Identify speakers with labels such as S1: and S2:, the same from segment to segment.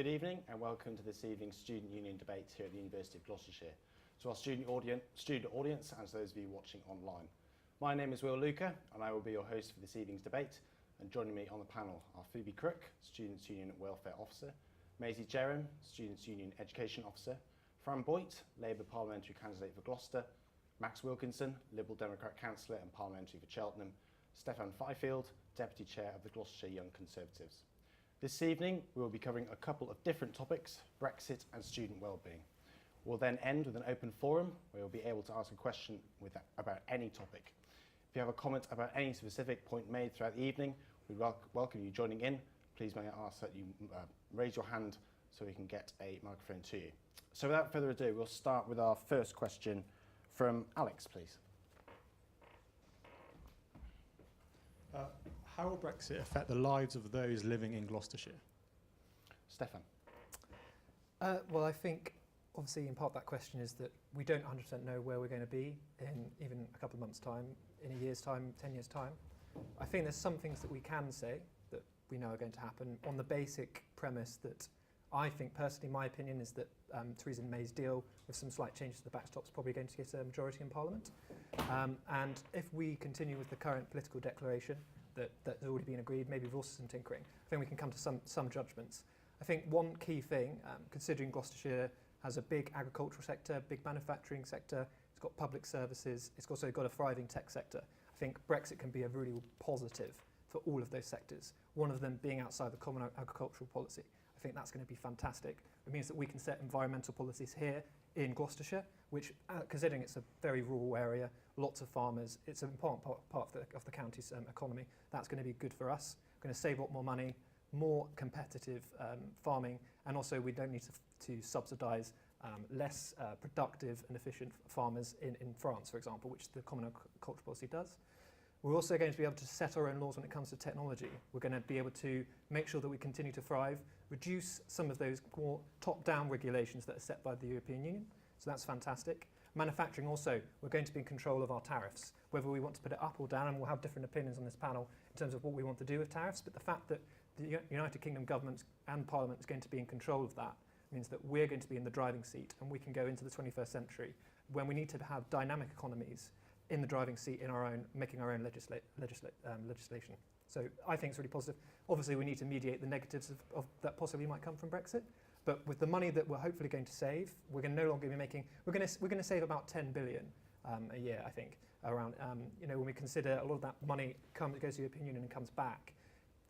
S1: Good evening and welcome to this evening's Student Union debate here at the University of Gloucestershire. To our student audience and to those of you watching online. My name is Will Luca and I will be your host for this evening's debate, and joining me on the panel are PHOEBE CROOK, Students' Union Welfare Officer, Maisie Jerram, Students' Union Education Officer, Fran Boyt, Labour Parliamentary Candidate for Gloucester, Max Wilkinson, Liberal Democrat Councillor and Parliamentary for Cheltenham, STEPHAN FIFIELD, Deputy Chair of the Gloucestershire Young Conservatives. This evening we will be covering a couple of different topics, Brexit and student wellbeing. We'll then end with an open forum where you'll be able to ask a question about any topic. If you have a comment about any specific point made throughout the evening, we welcome you joining in. Please may I ask that you raise your hand so we can get a microphone to you. So without further ado, we'll start with our first question from Alex, please.
S2: How will Brexit affect the lives of those living in Gloucestershire?
S1: Stephan.
S3: Well, I think obviously in part that question is that we don't 100% know where we're going to be in even a couple of months' time, in a year's time, 10 years' time. I think there's some things that we can say that we know are going to happen on the basic premise that I think personally, my opinion is that Theresa May's deal with some slight changes to the backstop is probably going to get a majority in Parliament. And if we continue with the current political declaration that's already been agreed, maybe with also some tinkering, I think we can come to some judgments. I think one key thing, considering Gloucestershire has a big agricultural sector, big manufacturing sector, it's got public services, it's also got a thriving tech sector. I think Brexit can be a really positive for all of those sectors, one of them being outside the common agricultural policy. I think that's going to be fantastic. It means that we can set environmental policies here in Gloucestershire, which, considering it's a very rural area, lots of farmers, it's an important part of the county's economy. That's going to be good for us. We're going to save a lot more money, more competitive farming, and also we don't need to subsidise less productive and efficient farmers in France, for example, which the common agricultural policy does. We're also going to be able to set our own laws when it comes to technology. We're going to be able to make sure that we continue to thrive, reduce some of those more top-down regulations that are set by the European Union. So that's fantastic. Manufacturing also, we're going to be in control of our tariffs, whether we want to put it up or down, and we'll have different opinions on this panel in terms of what we want to do with tariffs. But the fact that the United Kingdom government and Parliament is going to be in control of that means that we're going to be in the driving seat, and we can go into the 21st century when we need to have dynamic economies in the driving seat in our own, making our own legislation. So I think it's really positive. Obviously, we need to mediate the negatives of that possibly might come from Brexit. But with the money that we're hopefully going to save, we're going to no longer be making. We're going to save about 10 billion a year, I think. Around when we consider a lot of that money goes to the European Union and comes back,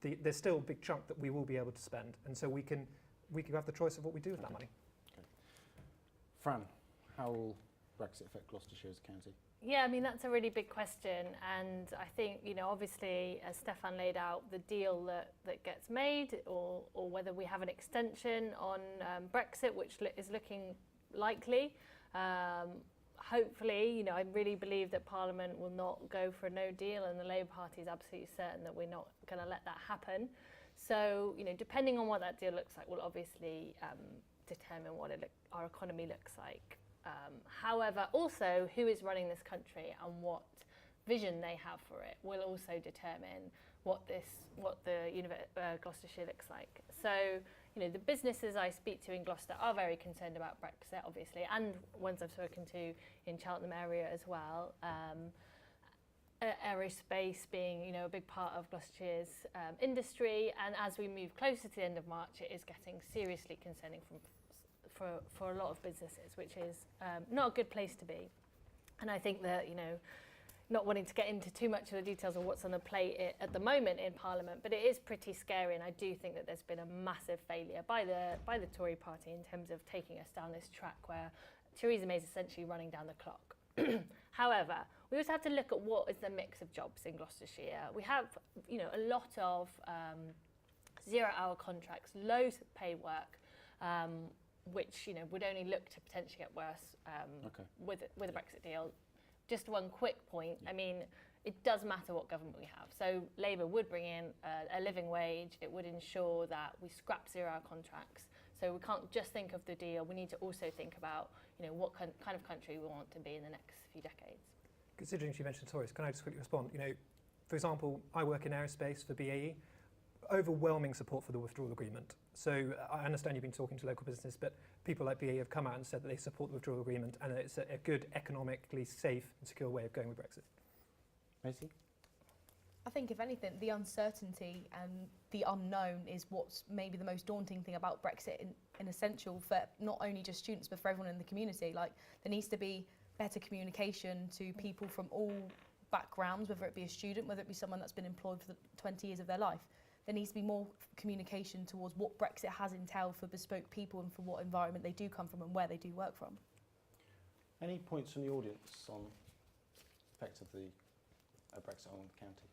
S3: there's still a big chunk that we will be able to spend, and so we can have the choice of what we do with that money.
S1: Okay. Fran, how will Brexit affect Gloucestershire as a county?
S4: Yeah, I mean, that's a really big question. And I think, obviously, as Stephan laid out, the deal that gets made or whether we have an extension on Brexit, which is looking likely. Hopefully, I really believe that Parliament will not go for a no deal, and the Labour Party is absolutely certain that we're not going to let that happen. So, depending on what that deal looks like, will obviously determine what our economy looks like. However, also who is running this country and what vision they have for it will also determine what Gloucestershire looks like. So, the businesses I speak to in Gloucester are very concerned about Brexit, obviously, and ones I've spoken to in Cheltenham area as well. Aerospace being, a big part of Gloucestershire's industry, and as we move closer to the end of March, it is getting seriously concerning for a lot of businesses, which is not a good place to be. And I think that, not wanting to get into too much of the details of what's on the plate at the moment in Parliament, but it is pretty scary, and I do think that there's been a massive failure by the Tory party in terms of taking us down this track where Theresa May is essentially running down the clock. However, we also have to look at what is the mix of jobs in Gloucestershire. We have, a lot of 0-hour contracts, low pay work, which would only look to potentially get worse with a Brexit deal. Just one quick point. I mean, it does matter what government we have. So Labour would bring in a living wage. It would ensure that we scrap 0-hour contracts. So we can't just think of the deal. We need to also think about what kind of country we want to be in the next few decades.
S3: Considering you mentioned Tories, can I just quickly respond? For example, I work in aerospace for BAE. overwhelming support for the withdrawal agreement. So I understand you've been talking to local businesses, but people like BAE have come out and said that they support the withdrawal agreement and it's a good, economically safe and secure way of going with Brexit.
S1: Macy?
S5: I think, if anything, the uncertainty and the unknown is what's maybe the most daunting thing about Brexit in essential for not only just students but for everyone in the community. Like, there needs to be better communication to people from all backgrounds, whether it be a student, whether it be someone that's been employed for the 20 years of their life. There needs to be more communication towards what Brexit has entailed for bespoke people and for what environment they do come from and where they do work from.
S1: Any points from the audience on the effect of the Brexit on the county?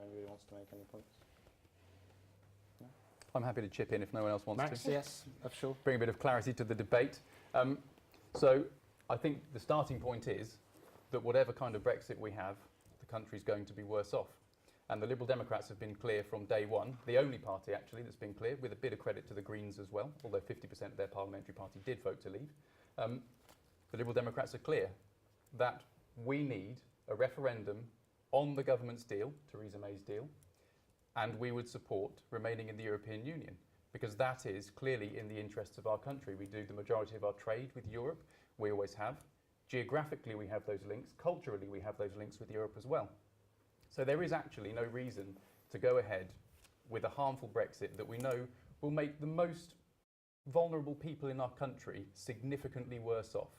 S1: Anybody wants to make any points? No?
S6: I'm happy to chip in if no one else wants
S1: Max,
S6: to.
S1: yes, sure.
S6: Bring a bit of clarity to the debate. So I think the starting point is that whatever kind of Brexit we have, the country's going to be worse off. And the Liberal Democrats have been clear from day one, the only party actually that's been clear, with a bit of credit to the Greens as well, although 50% of their parliamentary party did vote to leave. The Liberal Democrats are clear that we need a referendum on the government's deal, Theresa May's deal, and we would support remaining in the European Union, because that is clearly in the interests of our country. We do the majority of our trade with Europe, we always have. Geographically we have those links, culturally we have those links with Europe as well. So there is actually no reason to go ahead with a harmful Brexit that we know will make the most vulnerable people in our country significantly worse off.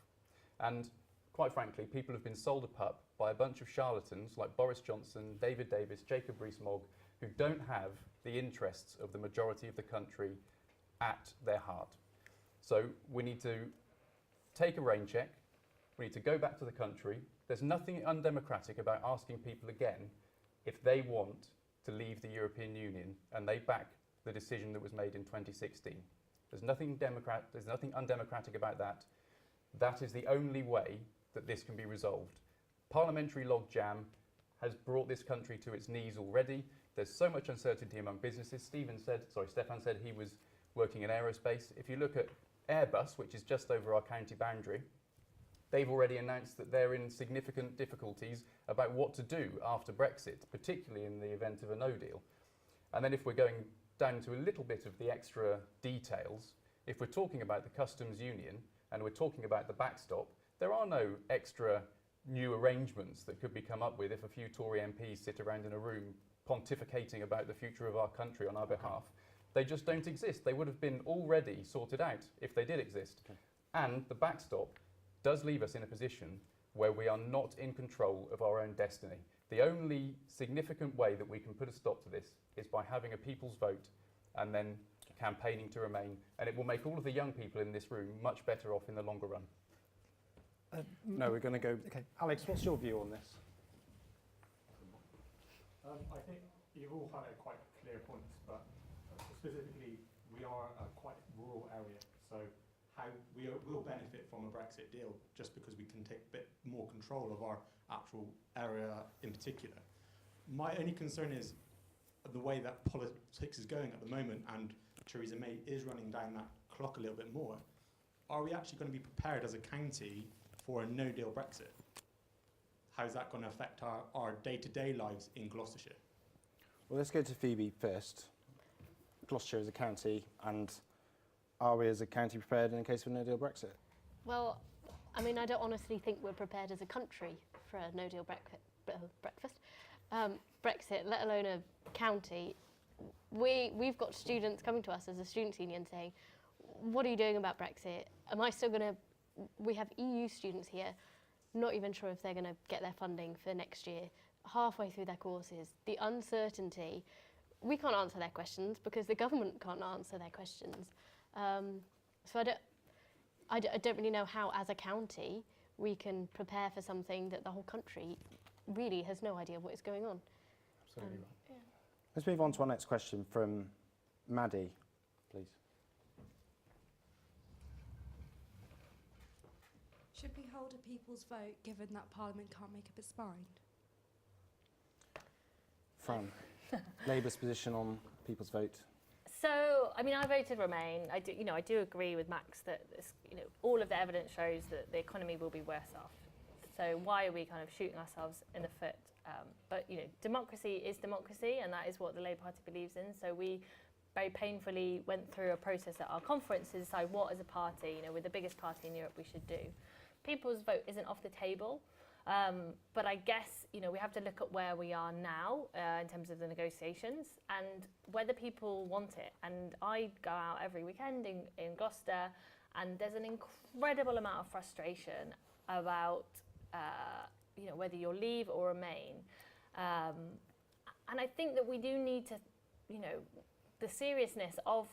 S6: And quite frankly, people have been sold a pup by a bunch of charlatans like Boris Johnson, David Davis, Jacob Rees-Mogg, who don't have the interests of the majority of the country at their heart. So we need to take a rain check. We need to go back to the country. There's nothing undemocratic about asking people again if they want to leave the European Union and they back the decision that was made in 2016. There's nothing undemocratic about that. That is the only way that this can be resolved. Parliamentary logjam has brought this country to its knees already. There's so much uncertainty among businesses. Stephan said he was working in aerospace. If you look at Airbus, which is just over our county boundary, they've already announced that they're in significant difficulties about what to do after Brexit, particularly in the event of a no deal. And then if we're going down to a little bit of the extra details, if we're talking about the customs union and we're talking about the backstop, there are no extra new arrangements that could be come up with if a few Tory MPs sit around in a room pontificating about the future of our country on our behalf. They just don't exist. They would have been already sorted out if they did exist.
S1: Okay.
S6: And the backstop does leave us in a position where we are not in control of our own destiny. The only significant way that we can put a stop to this is by having a people's vote and then campaigning to remain. And it will make all of the young people in this room much better off in the longer run.
S1: No, we're going to go.
S3: Okay.
S1: Alex, what's your view on this?
S2: I think you've all highlighted quite clear points, but specifically, we are a quite rural area, so how we will benefit from a Brexit deal just because we can take a bit more control of our actual area in particular. My only concern is the way that politics is going at the moment, and Theresa May is running down that clock a little bit more. Are we actually going to be prepared as a county for a no-deal Brexit? How's that going to affect our day-to-day lives in Gloucestershire?
S1: Well, let's go to Phoebe first. Gloucestershire is a county, and are we as a county prepared in case of a no-deal Brexit?
S7: Well, I mean, I don't honestly think we're prepared as a country for a no-deal Brexit, let alone a county. We've got students coming to us as a students' union saying, what are you doing about Brexit? Am I still going to... We have EU students here, not even sure if they're going to get their funding for next year, halfway through their courses. The uncertainty, we can't answer their questions because the government can't answer their questions. So I don't really know how, as a county, we can prepare for something that the whole country really has no idea what is going on.
S1: Absolutely right. Yeah. Let's move on to our next question from Maddie, please.
S8: Should we hold a people's vote given that Parliament can't make up its mind?
S1: Fran, Labour's position on people's vote.
S4: So, I mean, I voted Remain. I do agree with Max that all of the evidence shows that the economy will be worse off. So why are we kind of shooting ourselves in the foot? But you know, democracy is democracy, and that is what the Labour Party believes in. So we very painfully went through a process at our conference to decide what, as a party, you know, we're the biggest party in Europe, we should do. People's vote isn't off the table, but I guess, you know, we have to look at where we are now in terms of the negotiations and whether people want it. And I go out every weekend in Gloucester, and there's an incredible amount of frustration about you know, whether you'll leave or remain. And I think that we do need to, you know, the seriousness of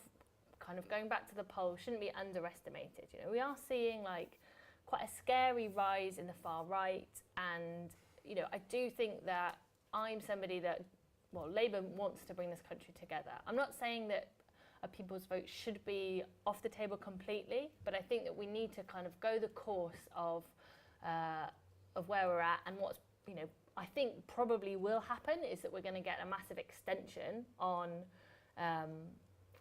S4: kind of going back to the polls shouldn't be underestimated. You know, we are seeing like quite a scary rise in the far right, and you know, I do think that I'm somebody that, well, Labour wants to bring this country together. I'm not saying that a people's vote should be off the table completely, but I think that we need to kind of go the course of where we're at, and what's, you know, I think probably will happen is that we're going to get a massive extension on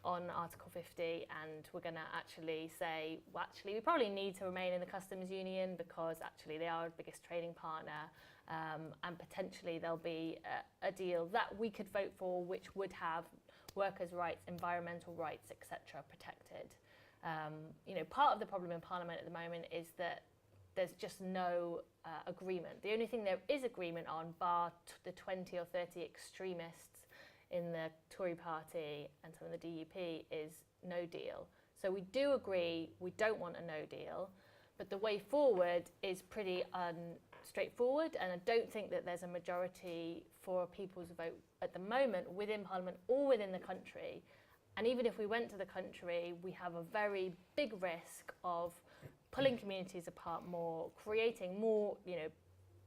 S4: Article 50, and we're going to actually say, well, actually, we probably need to remain in the customs union because actually they are our biggest trading partner, and potentially there'll be a deal that we could vote for which would have workers' rights, environmental rights, etc. protected. You know, part of the problem in Parliament at the moment is that there's just no agreement. The only thing there is agreement on, bar the 20 or 30 extremists in the Tory party and some of the DUP, is no deal. So we do agree we don't want a no deal, but the way forward is pretty straightforward, and I don't think that there's a majority for a people's vote at the moment within Parliament or within the country. And even if we went to the country, we have a very big risk of pulling communities apart more, creating more, you know,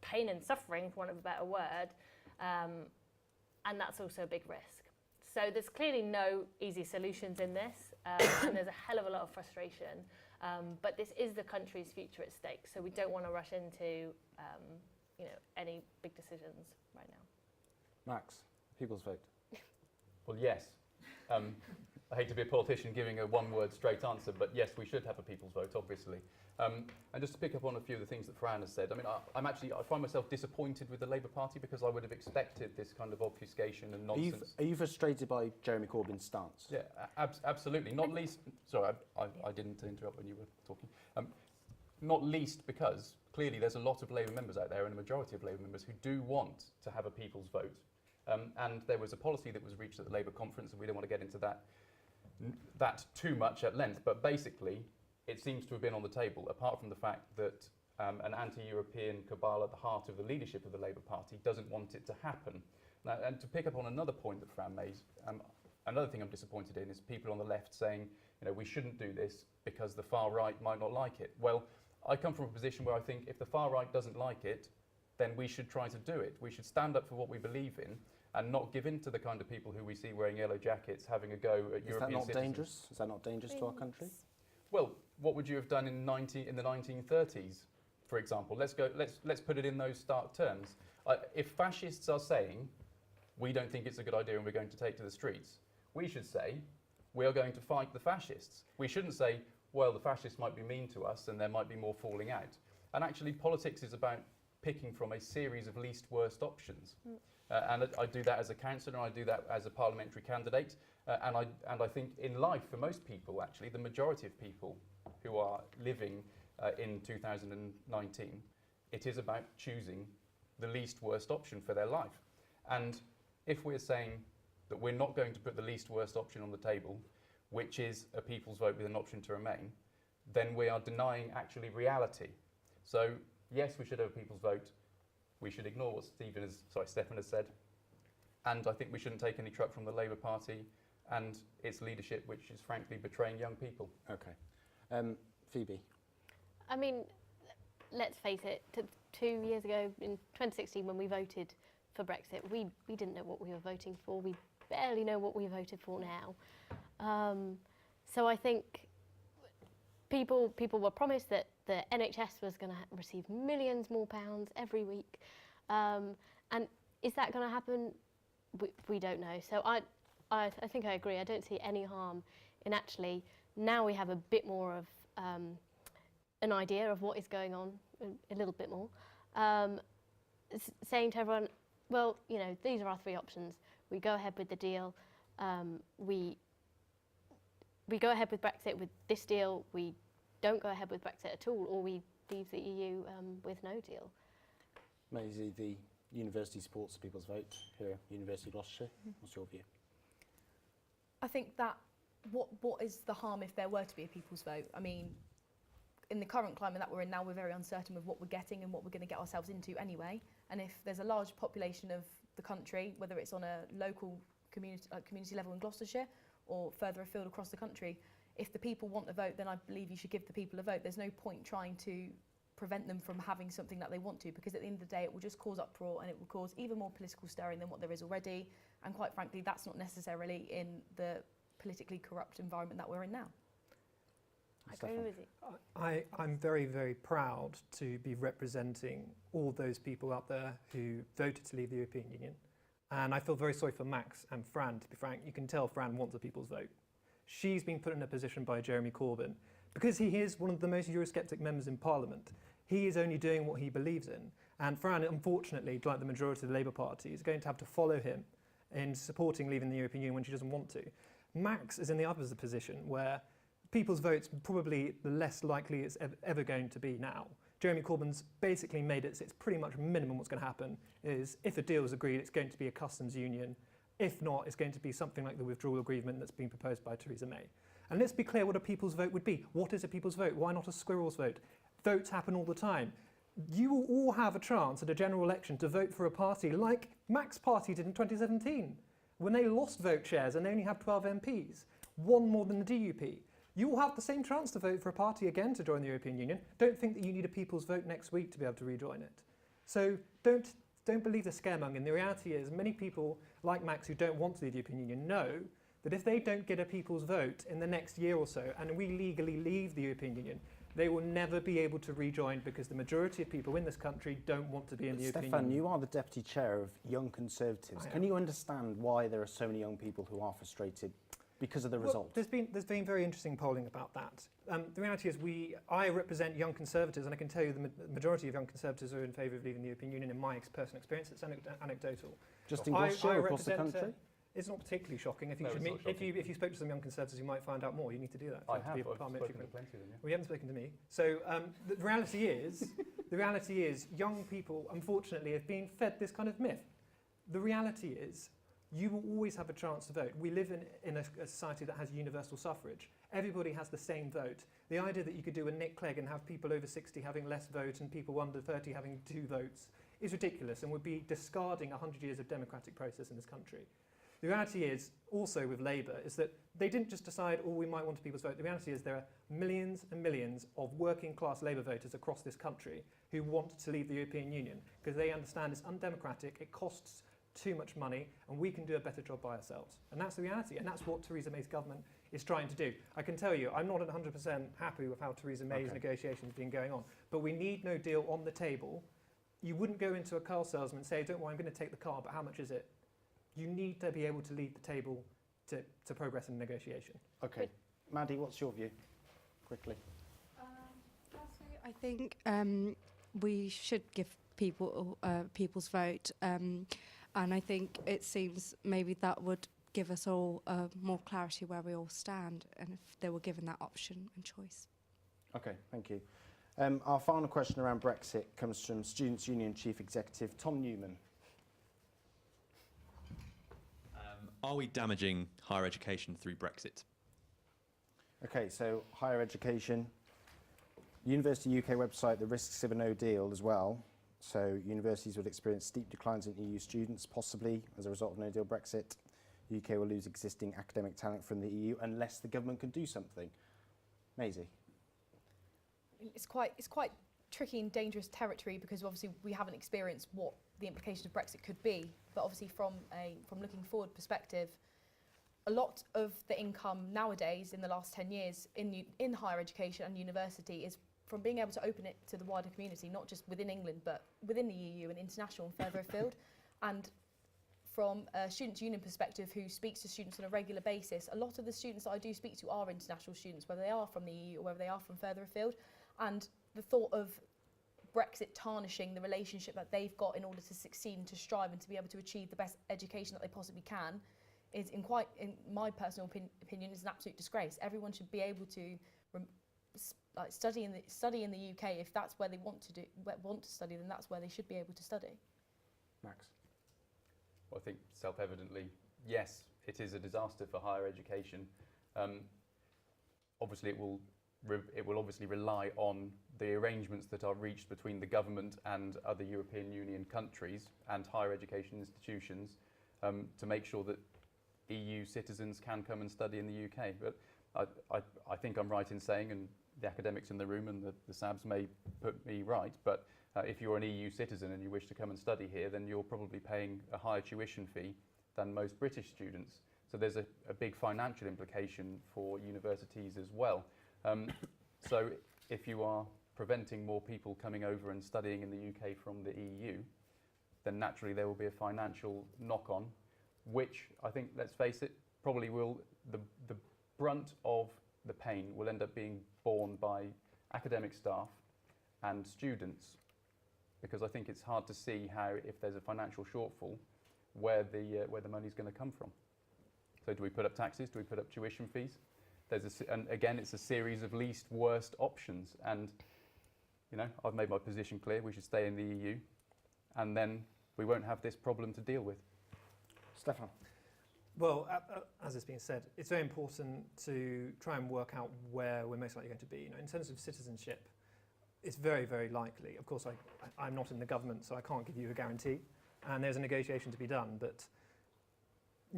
S4: pain and suffering, for want of a better word, and that's also a big risk. So there's clearly no easy solutions in this, and there's a hell of a lot of frustration, but this is the country's future at stake, so we don't want to rush into you know, any big decisions right now.
S1: Max, people's vote.
S6: Well, yes. I hate to be a politician giving a one-word straight answer, but yes, we should have a people's vote, obviously. And just to pick up on a few of the things that Fran has said, I mean, I find myself disappointed with the Labour Party because I would have expected this kind of obfuscation and nonsense.
S1: Are you frustrated by Jeremy Corbyn's stance?
S6: Yeah, absolutely. Not least, sorry, I didn't interrupt when you were talking. Not least because clearly there's a lot of Labour members out there, and a majority of Labour members who do want to have a people's vote. And there was a policy that was reached at the Labour conference, and we don't want to get into that too much at length, but basically it seems to have been on the table, apart from the fact that an anti-European cabal at the heart of the leadership of the Labour Party doesn't want it to happen. Now, and to pick up on another point that Fran made, another thing I'm disappointed in is people on the left saying, you know, we shouldn't do this because the far right might not like it. Well, I come from a position where I think if the far right doesn't like it, then we should try to do it. We should stand up for what we believe in and not give in to the kind of people who we see wearing yellow jackets having a go at European citizens.
S1: Dangerous? Is that not dangerous to our country?
S6: Well, what would you have done in the 1930s, for example? Let's put it in those stark terms. If fascists are saying, we don't think it's a good idea and we're going to take to the streets, we should say, we are going to fight the fascists. We shouldn't say, well, the fascists might be mean to us and there might be more falling out. And actually, politics is about picking from a series of least worst options. And I do that as a councillor, and I do that as a parliamentary candidate. And I think in life, for most people, actually, the majority of people who are living in 2019, it is about choosing the least worst option for their life. And if we're saying that we're not going to put the least worst option on the table, which is a people's vote with an option to remain, then we are denying actually reality. So yes, we should have a people's vote. We should ignore what Stephan has said. And I think we shouldn't take any truck from the Labour Party and its leadership, which is frankly betraying young people.
S1: Okay. Phoebe?
S7: I mean, let's face it, 2 years ago in 2016 when we voted for Brexit, we didn't know what we were voting for. We barely know what we voted for now. So I think people were promised that the NHS was going to receive millions more pounds every week. And is that going to happen? We don't know. So I think I agree. I don't see any harm in actually, now we have a bit more of an idea of what is going on, a little bit more. saying to everyone, well, you know, these are our three options. We go ahead with the deal. We go ahead with Brexit with this deal. We don't go ahead with Brexit at all, or we leave the EU with no deal.
S1: Maisie, the university supports the people's vote here at University of Gloucestershire. What's your view?
S5: I think that what is the harm if there were to be a people's vote? I mean, in the current climate that we're in now, we're very uncertain with what we're getting and what we're going to get ourselves into anyway. And if there's a large population of the country, whether it's on a local community level in Gloucestershire or further afield across the country, if the people want a vote, then I believe you should give the people a vote. There's no point trying to prevent them from having something that they want to, because at the end of the day it will just cause uproar and it will cause even more political stirring than what there is already, and quite frankly that's not necessarily in the politically corrupt environment that we're in now.
S4: I agree with you.
S3: I'm very, very proud to be representing all those people out there who voted to leave the European Union. And I feel very sorry for Max and Fran, to be frank. You can tell Fran wants a people's vote. She's been put in a position by Jeremy Corbyn because he is one of the most Eurosceptic members in Parliament. He is only doing what he believes in. And Fran, unfortunately, like the majority of the Labour Party, is going to have to follow him in supporting leaving the European Union when she doesn't want to. Max is in the opposite position where people's votes probably the less likely it's ever going to be now. Jeremy Corbyn's basically made it so it's pretty much minimum what's going to happen is if a deal is agreed, it's going to be a customs union. If not, it's going to be something like the withdrawal agreement that's been proposed by Theresa May. And let's be clear what a people's vote would be. What is a people's vote? Why not a squirrel's vote? Votes happen all the time. You will all have a chance at a general election to vote for a party like Mac's party did in 2017, when they lost vote shares and they only have 12 MPs, one more than the DUP. You will have the same chance to vote for a party again to join the European Union. Don't think that you need a people's vote next week to be able to rejoin it. So don't believe the scaremongering. The reality is many people like Max who don't want to leave the European Union know that if they don't get a people's vote in the next year or so and we legally leave the European Union, they will never be able to rejoin because the majority of people in this country don't want to be in the European
S1: STEPHAN,
S3: Union.
S1: you are the Deputy Chair of Young Conservatives. Can you understand why there are so many young people who are frustrated because of the result?
S3: There's been very interesting polling about that. The reality is I represent Young Conservatives, and I can tell you the majority of Young Conservatives are in favour of leaving the European Union in my personal experience. It's anecdotal.
S1: Just in Gloucestershire or across the country?
S3: It's not particularly shocking. If you,
S6: No,
S3: should
S6: it's
S3: meet,
S6: not shocking.
S3: if you spoke to some Young Conservatives, you might find out more. You need to do that.
S6: I
S3: to
S6: have.
S3: be
S6: I've
S3: parliamentary
S6: spoken to
S3: member.
S6: plenty of them, yeah.
S3: Well, you haven't spoken to me. So the reality is, young people, unfortunately, have been fed this kind of myth. The reality is, you will always have a chance to vote. We live in a society that has universal suffrage. Everybody has the same vote. The idea that you could do a Nick Clegg and have people over 60 having less vote and people under 30 having 2 votes is ridiculous and would be discarding 100 years of democratic process in this country. The reality is, also with Labour, is that they didn't just decide, oh, we might want a people's vote. The reality is there are millions and millions of working class Labour voters across this country who want to leave the European Union because they understand it's undemocratic, it costs too much money, and we can do a better job by ourselves. And that's the reality, and that's what Theresa May's government is trying to do. I can tell you, I'm not 100% happy with how Theresa May's negotiations have been going on, but we need no deal on the table. You wouldn't go into a car salesman and say, don't worry, I'm going to take the car, but how much is it? You need to be able to leave the table to progress in negotiation.
S1: Okay. Maddie, what's your view? Quickly.
S8: Personally, I think we should give people people's vote, and I think it seems maybe that would give us all more clarity where we all stand, and if they were given that option and choice.
S1: Okay, thank you. Our final question around Brexit comes from Students' Union Chief Executive Tom Newman.
S9: Are we damaging higher education through Brexit?
S1: Okay, so higher education. University UK website, the risks of a no deal as well. So universities would experience steep declines in EU students, possibly as a result of no deal Brexit. The UK will lose existing academic talent from the EU unless the government can do something. Maisie?
S5: It's quite tricky and dangerous territory because obviously we haven't experienced what the implications of Brexit could be. But obviously from looking forward perspective, a lot of the income nowadays in the last 10 years in higher education and university is from being able to open it to the wider community, not just within England, but within the EU and international and further afield. And from a students' union perspective who speaks to students on a regular basis, a lot of the students that I do speak to are international students, whether they are from the EU or whether they are from further afield. And the thought of Brexit tarnishing the relationship that they've got in order to succeed and to strive and to be able to achieve the best education that they possibly can is, in my personal opinion, is an absolute disgrace. Everyone should be able to study in the UK. If that's where they want to study, then that's where they should be able to study.
S1: Max?
S6: Well, I think self-evidently, yes, it is a disaster for higher education. Obviously, it will obviously rely on the arrangements that are reached between the government and other European Union countries and higher education institutions to make sure that EU citizens can come and study in the UK. But I think I'm right in saying, and the academics in the room and the SABs may put me right, but if you're an EU citizen and you wish to come and study here, then you're probably paying a higher tuition fee than most British students. So there's a big financial implication for universities as well. So if you are preventing more people coming over and studying in the UK from the EU, then naturally there will be a financial knock-on, which I think, let's face it, probably will, the brunt of the pain will end up being borne by academic staff and students, because I think it's hard to see how, if there's a financial shortfall, where the money's going to come from. So do we put up taxes? Do we put up tuition fees? And again, it's a series of least worst options. And, you know, I've made my position clear. We should stay in the EU, and then we won't have this problem to deal with.
S1: Stephan?
S3: Well, as has been said, it's very important to try and work out where we're most likely going to be. You know, in terms of citizenship, it's very, very likely. Of course, I'm not in the government, so I can't give you a guarantee. And there's a negotiation to be done, but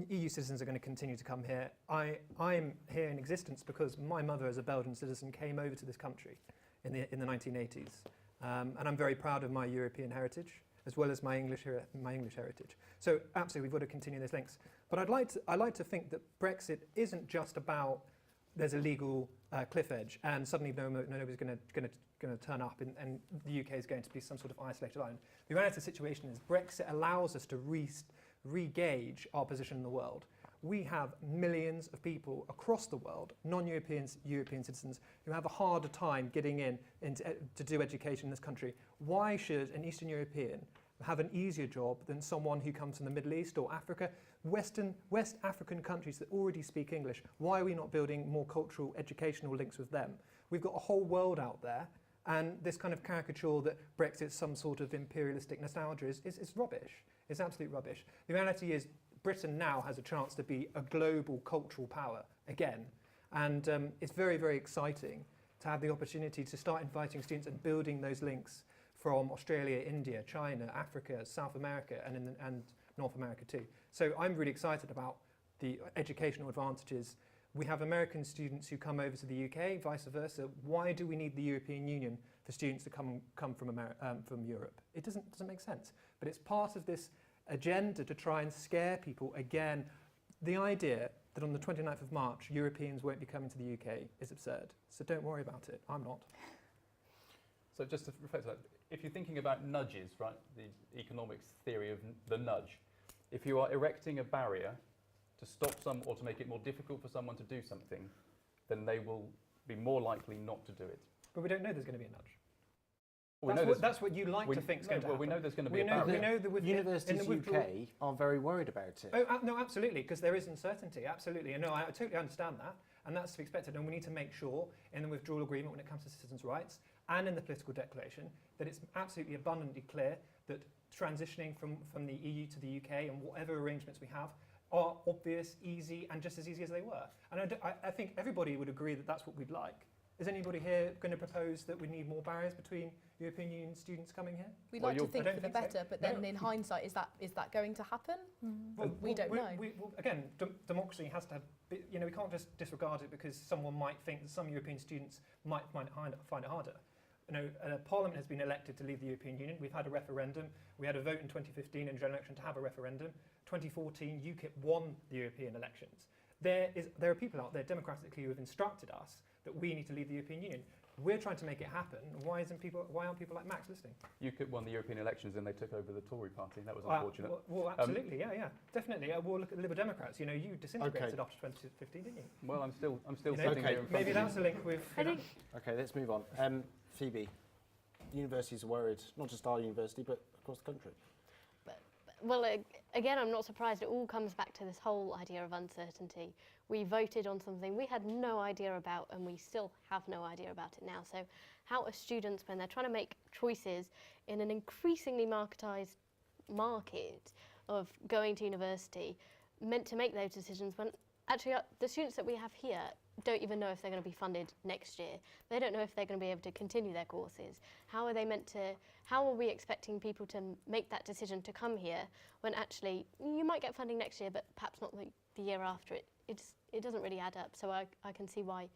S3: EU citizens are going to continue to come here. I'm here in existence because my mother, as a Belgian citizen, came over to this country in the 1980s. And I'm very proud of my European heritage, as well as my English heritage. So absolutely, we've got to continue those links. But I'd like to think that Brexit isn't just about there's a legal cliff edge and suddenly nobody's going to turn up and the UK is going to be some sort of isolated island. The reality of the situation is Brexit allows us to re-gauge our position in the world. We have millions of people across the world, non-Europeans, European citizens, who have a harder time getting in to do education in this country. Why should an Eastern European have an easier job than someone who comes from the Middle East or Africa? West African countries that already speak English, why are we not building more cultural, educational links with them? We've got a whole world out there, and this kind of caricature that Brexit's some sort of imperialistic nostalgia is rubbish. It's absolute rubbish. The reality is Britain now has a chance to be a global cultural power again, and it's very, very exciting to have the opportunity to start inviting students and building those links from Australia, India, China, Africa, South America, and North America too. So I'm really excited about the educational advantages. We have American students who come over to the UK, vice versa. Why do we need the European Union for students to come from Europe? It doesn't make sense. But it's part of this agenda to try and scare people again. The idea that on the 29th of March, Europeans won't be coming to the UK is absurd. So don't worry about it. I'm not.
S6: So just to reflect on that, if you're thinking about nudges, right, the economics theory of the nudge, if you are erecting a barrier to stop or to make it more difficult for someone to do something, then they will be more likely not to do it.
S3: But we don't know there's going to be a nudge.
S6: Well,
S3: that's what you like to think is going to happen.
S6: We know there's going to be a barrier.
S3: We know that
S1: Universities UK are very worried about it.
S3: Oh, no, absolutely, because there is uncertainty, absolutely. And no, I totally understand that, and that's to be expected. And we need to make sure in the withdrawal agreement when it comes to citizens' rights and in the political declaration that it's absolutely abundantly clear that transitioning from the EU to the UK and whatever arrangements we have are obvious, easy, and just as easy as they were. And I think everybody would agree that that's what we'd like. Is anybody here going to propose that we need more barriers between European Union students coming here?
S5: We'd like to think for the better, but then in hindsight, is that going to happen? Well, we don't know.
S3: Again, democracy has to have, we can't just disregard it because someone might think that some European students might find it harder. Parliament has been elected to leave the European Union. We've had a referendum. We had a vote in 2015 in general election to have a referendum. 2014, UKIP won the European elections. There are people out there democratically who have instructed us that we need to leave the European Union. We're trying to make it happen. Why aren't people like Max listening?
S6: UKIP won the European elections and they took over the Tory party. That was unfortunate.
S3: Well, absolutely, yeah, definitely. We'll look at the Liberal Democrats. You disintegrated after 2015, didn't you?
S6: Well, I'm still sitting here in front
S3: maybe
S6: of
S3: that's
S6: you.
S3: a link with.
S1: Okay, let's move on. Phoebe. universities are worried, not just our university, but across the country.
S7: Well, again, I'm not surprised. It all comes back to this whole idea of uncertainty. We voted on something we had no idea about, and we still have no idea about it now. So how are students, when they're trying to make choices in an increasingly marketised market of going to university, meant to make those decisions when actually the students that we have here don't even know if they're going to be funded next year. They don't know if they're going to be able to continue their courses. How are they meant to, how are we expecting people to make that decision to come here when actually you might get funding next year, but perhaps not the year after? It doesn't really add up. So I can see why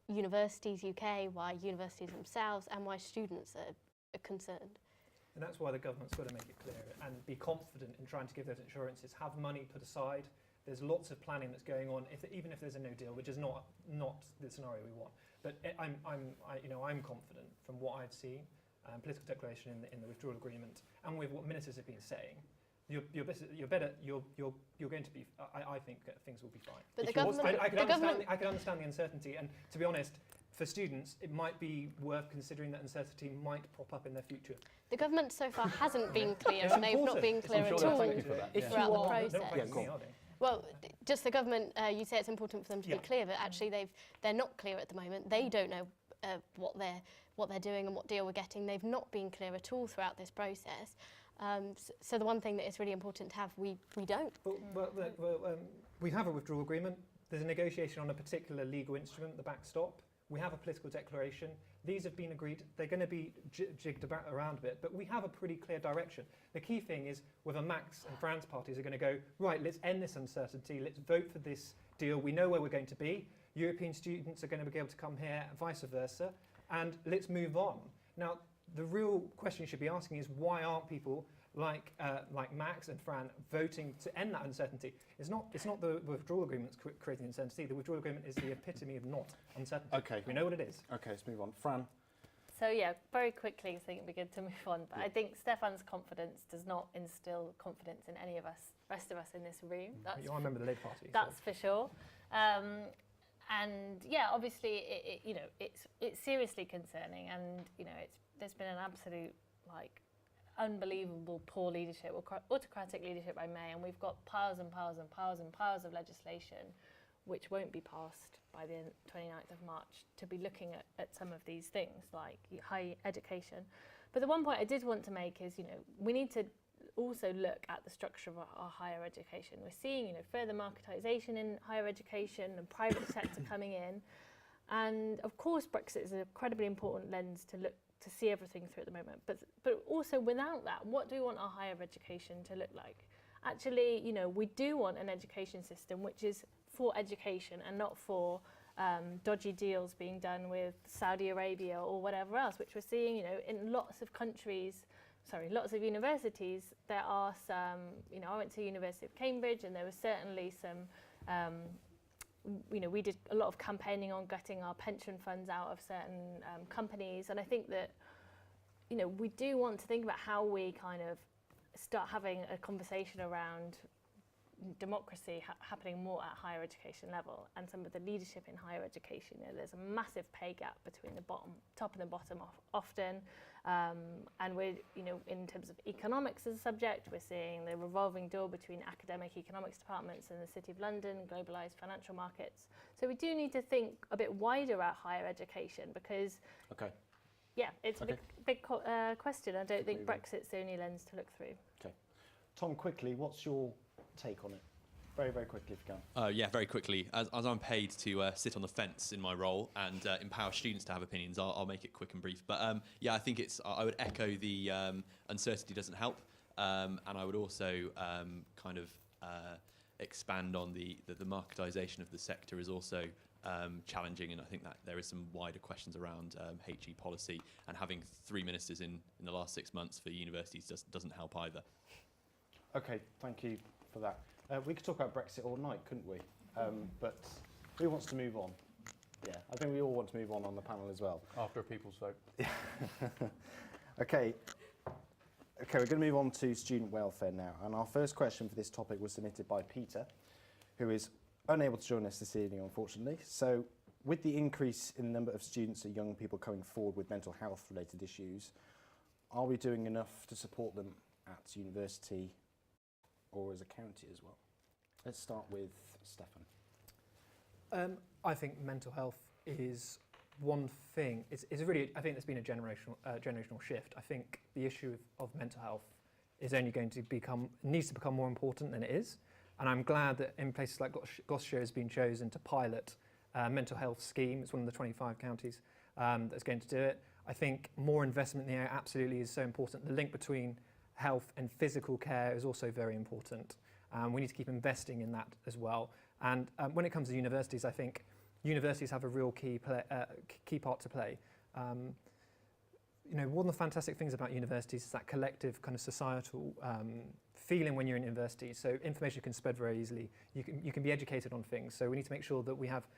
S7: universities UK, why universities themselves, and why students are concerned.
S3: And that's why the government's got to make it clear and be confident in trying to give those assurances, have money put aside. There's lots of planning that's going on, even if there's a no deal, which is not the scenario we want. But I'm confident from what I've seen, political declaration in the withdrawal agreement, and with what ministers have been saying. You're going to be. I think things will be fine.
S7: But the government,
S3: I can understand the uncertainty, and to be honest, for students, it might be worth considering that uncertainty might prop up in their future.
S7: The government so far hasn't been clear,
S3: It's
S7: and they've not
S3: important.
S7: been clear
S6: I'm
S7: at
S6: sure
S7: all
S6: they'll thank you for that.
S7: throughout the process.
S3: They're not thanking me, are they?
S7: Well, just the government, you say it's important for them to be clear, but actually they're not clear at the moment. They don't know what they're doing and what deal we're getting. They've not been clear at all throughout this process. So the one thing that is really important to have, we don't.
S3: We have a withdrawal agreement. There's a negotiation on a particular legal instrument, the backstop. We have a political declaration. These have been agreed. They're going to be jigged around a bit, but we have a pretty clear direction. The key thing is whether Max and Fran's parties are going to go, right, let's end this uncertainty, let's vote for this deal. We know where we're going to be. European students are going to be able to come here, and vice versa, and let's move on. Now, the real question you should be asking is why aren't people like Max and Fran voting to end that uncertainty? It's not the withdrawal agreement that's creating uncertainty. The withdrawal agreement is the epitome of not uncertainty.
S1: Okay.
S3: We know what it is.
S1: Okay, let's move on. Fran.
S4: So yeah, very quickly, I think it'd be good to move on. But I think Stephan's confidence does not instill confidence in any of us, rest of us in this room. That's
S3: I remember the Labour Party.
S4: That's for sure. And yeah, obviously, it's seriously concerning, and there's been an absolute unbelievable poor leadership, autocratic leadership by May, and we've got piles and piles and piles and piles of legislation which won't be passed by the 29th of March to be looking at some of these things like higher education. But the one point I did want to make is, we need to also look at the structure of our higher education. We're seeing, further marketisation in higher education and private sector coming in. And of course, Brexit is an incredibly important lens to look to see everything through at the moment. But also without that, what do we want our higher education to look like? Actually, we do want an education system which is for education and not for dodgy deals being done with Saudi Arabia or whatever else, which we're seeing, in lots of countries, lots of universities. There are some, I went to the University of Cambridge, and there was certainly some, we did a lot of campaigning on getting our pension funds out of certain companies. And I think that, we do want to think about how we kind of start having a conversation around democracy happening more at higher education level, and some of the leadership in higher education. There's a massive pay gap between the top and the bottom often, and we're, in terms of economics as a subject, we're seeing the revolving door between academic economics departments in the City of London, globalised financial markets. So we do need to think a bit wider about higher education, because it's a big question. I don't think Brexit's the only lens to look through.
S1: Okay. Tom, quickly, what's your take on it? Very, very quickly, if you can.
S9: Yeah, very quickly. As I'm paid to sit on the fence in my role and empower students to have opinions, I'll make it quick and brief. But I think I would echo the uncertainty doesn't help, and I would also expand on the marketisation of the sector is also challenging, and I think that there is some wider questions around HE policy, and having 3 ministers in the last 6 months for universities doesn't help either.
S1: Okay, thank you for that. We could talk about Brexit all night, couldn't we? But who wants to move on? Yeah, I think we all want to move on the panel as well.
S6: After a people's vote.
S1: Okay, we're going to move on to student welfare now. And our first question for this topic was submitted by Peter, who is unable to join us this evening, unfortunately. So with the increase in the number of students and young people coming forward with mental health related issues, are we doing enough to support them at university or as a county as well? Let's start with Stephan.
S3: I think mental health is one thing. It's really, I think there's been a generational shift. I think the issue of mental health is only going to needs to become more important than it is. And I'm glad that in places like Gloucestershire has been chosen to pilot a mental health scheme. It's one of the 25 counties that's going to do it. I think more investment in the area absolutely is so important. The link between health and physical care is also very important. We need to keep investing in that as well. And when it comes to universities, I think universities have a real key part to play. You know, one of the fantastic things about universities is that collective kind of societal feeling when you're in university. So information can spread very easily. You can be educated on things. So we need to make sure that we have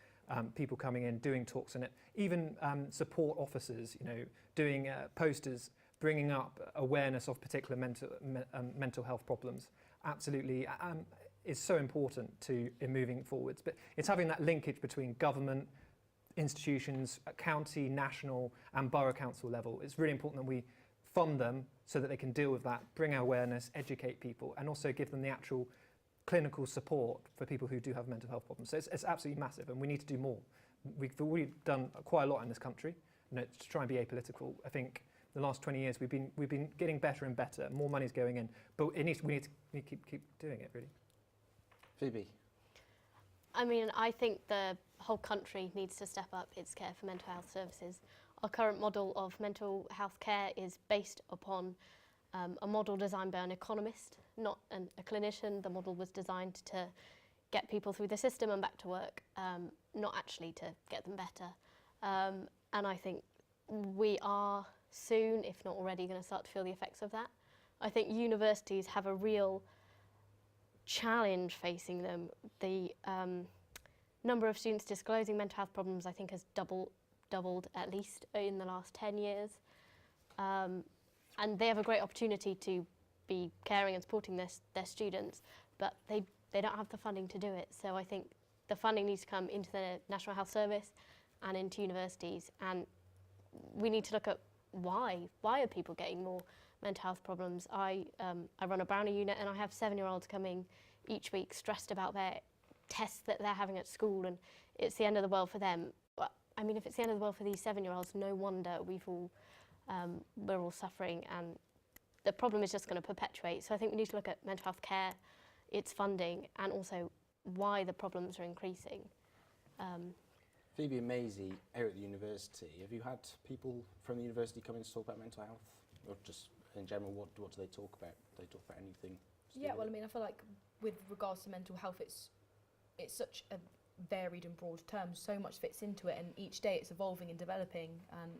S3: people coming in, doing talks on it, even support officers, you know, doing posters, bringing up awareness of particular mental health problems. Absolutely, is so important in moving forwards. But it's having that linkage between government, institutions, at county, national and borough council level. It's really important that we fund them so that they can deal with that, bring awareness, educate people, and also give them the actual clinical support for people who do have mental health problems. So it's absolutely massive, and we need to do more. We've already done quite a lot in this country, you know, to try and be apolitical. I think the last 20 years we've been getting better and better. More money's going in, but we need to keep doing it, really.
S1: Phoebe.
S7: I mean, I think the whole country needs to step up its care for mental health services. Our current model of mental health care is based upon a model designed by an economist, not a clinician. The model was designed to get people through the system and back to work, not actually to get them better. And I think we are soon, if not already, going to start to feel the effects of that. I think universities have a real challenge facing them. The number of students disclosing mental health problems, I think, has doubled at least in the last 10 years. And they have a great opportunity to be caring and supporting their students, but they don't have the funding to do it. So I think the funding needs to come into the National Health Service and into universities, and we need to look at why are people getting more mental health problems. I run a Brownie unit, and I have 7-year-olds coming each week stressed about their tests that they're having at school, and it's the end of the world for them. But I mean, if it's the end of the world for these 7-year-olds, no wonder we're all suffering, and the problem is just going to perpetuate. So I think we need to look at mental health care, its funding, and also why the problems are increasing.
S1: Phoebe and Maisie, here at the university, have you had people from the university come in to talk about mental health? Or just in general, what do they talk about? Do they talk about anything?
S5: Yeah, well, I mean, I feel like with regards to mental health, it's such a varied and broad term. So much fits into it, and each day it's evolving and developing.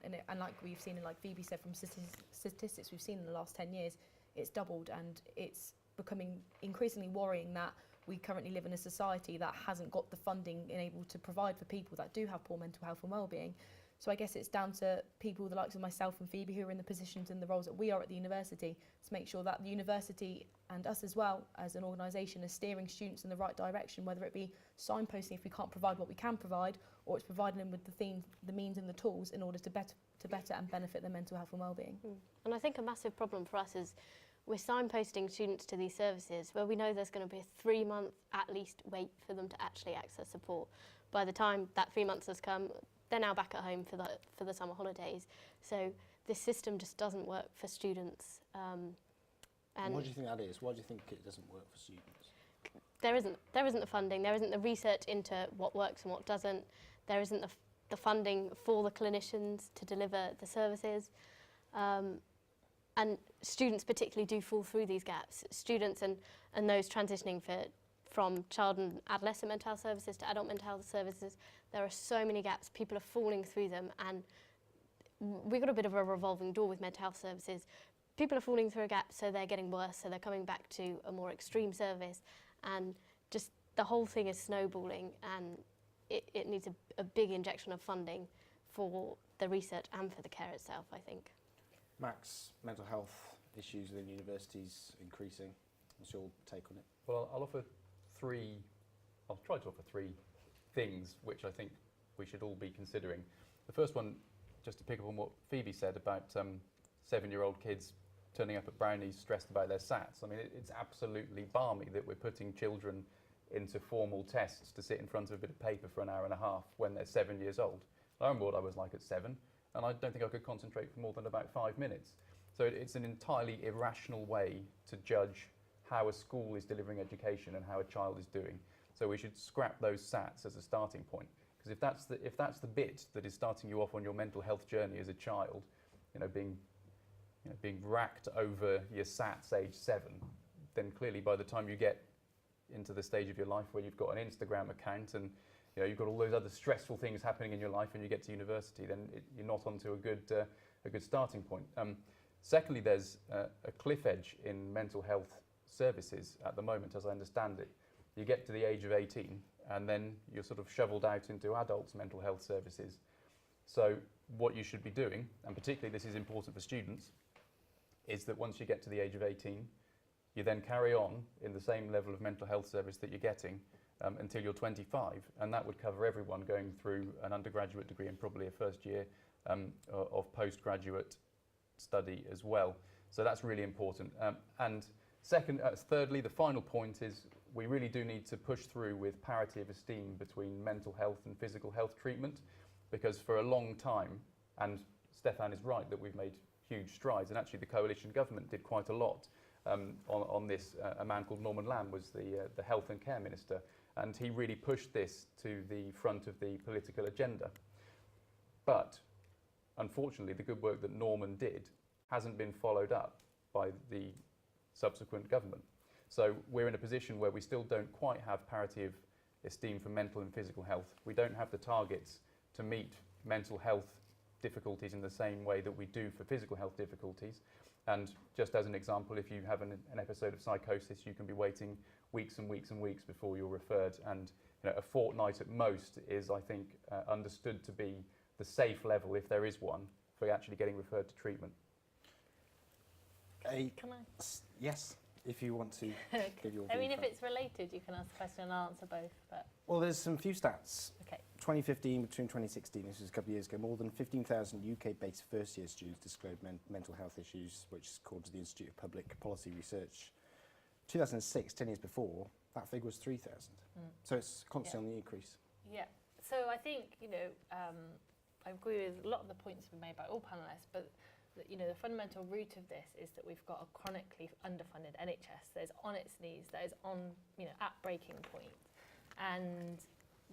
S5: And like we've seen, and like Phoebe said, from statistics we've seen in the last 10 years, it's doubled, and it's becoming increasingly worrying that we currently live in a society that hasn't got the funding enabled to provide for people that do have poor mental health and well-being. So I guess it's down to people the likes of myself and Phoebe, who are in the positions and the roles that we are at the university, to make sure that the university and us as well as an organisation are steering students in the right direction, whether it be signposting if we can't provide what we can provide, or it's providing them with the means and the tools in order to better and benefit their mental health and well-being.
S7: And I think a massive problem for us is we're signposting students to these services where we know there's going to be a 3-month at least wait for them to actually access support. By the time that 3 months has come, they're now back at home for the summer holidays. So this system just doesn't work for students. And
S1: what do you think that is? Why do you think it doesn't work for students?
S7: There isn't the funding. There isn't the research into what works and what doesn't. There isn't the funding for the clinicians to deliver the services. And students particularly do fall through these gaps. Students and those transitioning from child and adolescent mental health services to adult mental health services, there are so many gaps. People are falling through them, and we've got a bit of a revolving door with mental health services. People are falling through a gap, so they're getting worse, so they're coming back to a more extreme service, and just the whole thing is snowballing, and it needs a big injection of funding for the research and for the care itself, I think.
S1: Max, mental health issues within universities increasing. What's your take on it?
S6: Well, I'll try to offer three things which I think we should all be considering. The first one, just to pick up on what Phoebe said about 7-year-old kids turning up at Brownies stressed about their SATs. I mean, it's absolutely balmy that we're putting children into formal tests to sit in front of a bit of paper for an hour and a half when they're 7 years old. I remember what I was like at 7, and I don't think I could concentrate for more than about 5 minutes. So it's an entirely irrational way to judge how a school is delivering education and how a child is doing. So we should scrap those SATs as a starting point. Because if that's the bit that is starting you off on your mental health journey as a child, being racked over your SATs age 7, then clearly by the time you get into the stage of your life where you've got an Instagram account and you've got all those other stressful things happening in your life and you get to university, then you're not onto a good starting point. Secondly, there's a cliff edge in mental health services at the moment, as I understand it. You get to the age of 18 and then you're sort of shoveled out into adults' mental health services. So what you should be doing, and particularly this is important for students, is that once you get to the age of 18, you then carry on in the same level of mental health service that you're getting until you're 25, and that would cover everyone going through an undergraduate degree and probably a first year of postgraduate study as well. So that's really important. And thirdly, the final point is we really do need to push through with parity of esteem between mental health and physical health treatment, because for a long time, and STEPHAN is right that we've made huge strides, and actually the coalition government did quite a lot on this. A man called Norman Lamb was the health and care minister, and he really pushed this to the front of the political agenda. But unfortunately, the good work that Norman did hasn't been followed up by the subsequent government. So we're in a position where we still don't quite have parity of esteem for mental and physical health. We don't have the targets to meet mental health difficulties in the same way that we do for physical health difficulties. And just as an example, if you have an episode of psychosis, you can be waiting weeks and weeks and weeks before you're referred. And a fortnight at most is, I think, understood to be the safe level, if there is one, for actually getting referred to treatment.
S4: Can I?
S1: Yes, if you want to give your
S4: I mean,
S1: view
S4: if it's related, you can ask a question and I'll answer both. But
S1: Well, there's some few stats.
S4: okay.
S1: 2015 between 2016, this was a couple of years ago, more than 15,000 UK-based first-year students disclosed mental health issues, which is according to the Institute of Public Policy Research. 2006, 10 years before, that figure was 3,000. So it's constantly on the increase.
S4: Yeah. So I think, I agree with a lot of the points that were made by all panellists, but the fundamental root of this is that we've got a chronically underfunded NHS that is on its knees, that is on, at breaking point. And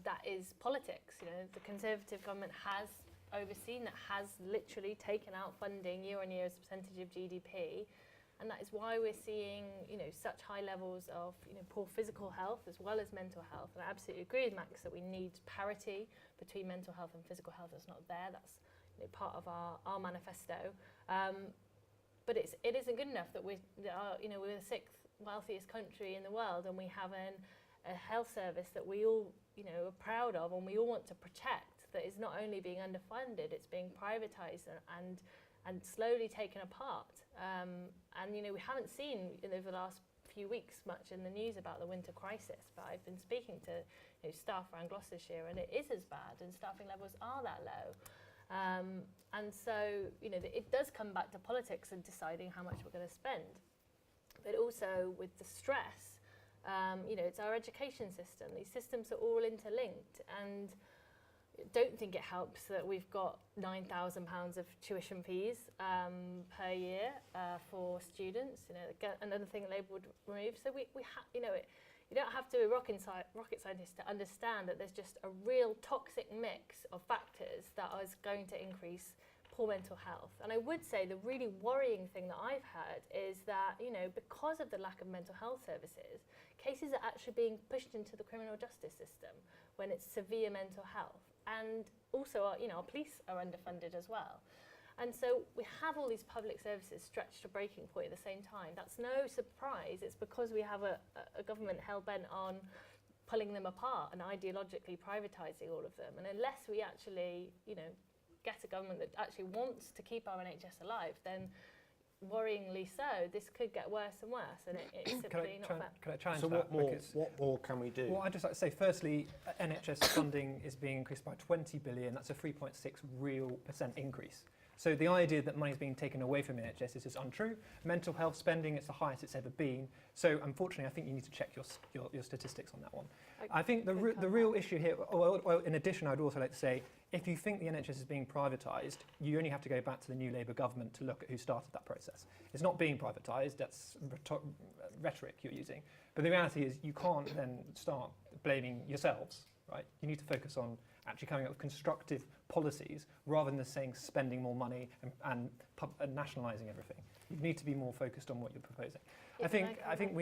S4: that is politics. The Conservative government has overseen, that has literally taken out funding year on year as a percentage of GDP. And that is why we're seeing, such high levels of, poor physical health as well as mental health. And I absolutely agree with Max that we need parity between mental health and physical health. It's not there. That's part of our manifesto. But it isn't good enough that we're the 6th wealthiest country in the world, and we have a health service that we all, are proud of and we all want to protect, that is not only being underfunded, it's being privatised and slowly taken apart. And we haven't seen over the last few weeks much in the news about the winter crisis, but I've been speaking to staff around Gloucestershire, and it is as bad, and staffing levels are that low. And so it does come back to politics and deciding how much we're going to spend, but also with the stress. It's our education system. These systems are all interlinked, and I don't think it helps that we've got £9,000 of tuition fees per year for students. Another thing Labour would remove. So you don't have to be a rocket scientist to understand that there's just a real toxic mix of factors that is going to increase poor mental health. And I would say the really worrying thing that I've heard is that, because of the lack of mental health services, cases are actually being pushed into the criminal justice system when it's severe mental health. And also, our police are underfunded as well. And so we have all these public services stretched to breaking point at the same time. That's no surprise. It's because we have a government hell-bent on pulling them apart and ideologically privatising all of them. And unless we actually, get a government that actually wants to keep our NHS alive, then worryingly so. This could get worse and worse, and it's simply not fair.
S3: Can I challenge
S1: So
S3: that?
S1: what more can we do?
S3: Well, I'd just like to say, firstly, NHS funding is being increased by 20 billion. That's a 3.6% real increase. So the idea that money is being taken away from NHS is just untrue. Mental health spending, it's the highest it's ever been. So unfortunately, I think you need to check your statistics on that one. I think the real issue here, well, in addition, I'd also like to say, if you think the NHS is being privatised, you only have to go back to the new Labour government to look at who started that process. It's not being privatised, that's rhetoric you're using. But the reality is you can't then start blaming yourselves, right? You need to focus on actually coming up with constructive policies rather than saying spending more money and nationalising everything. You need to be more focused on what you're proposing. I think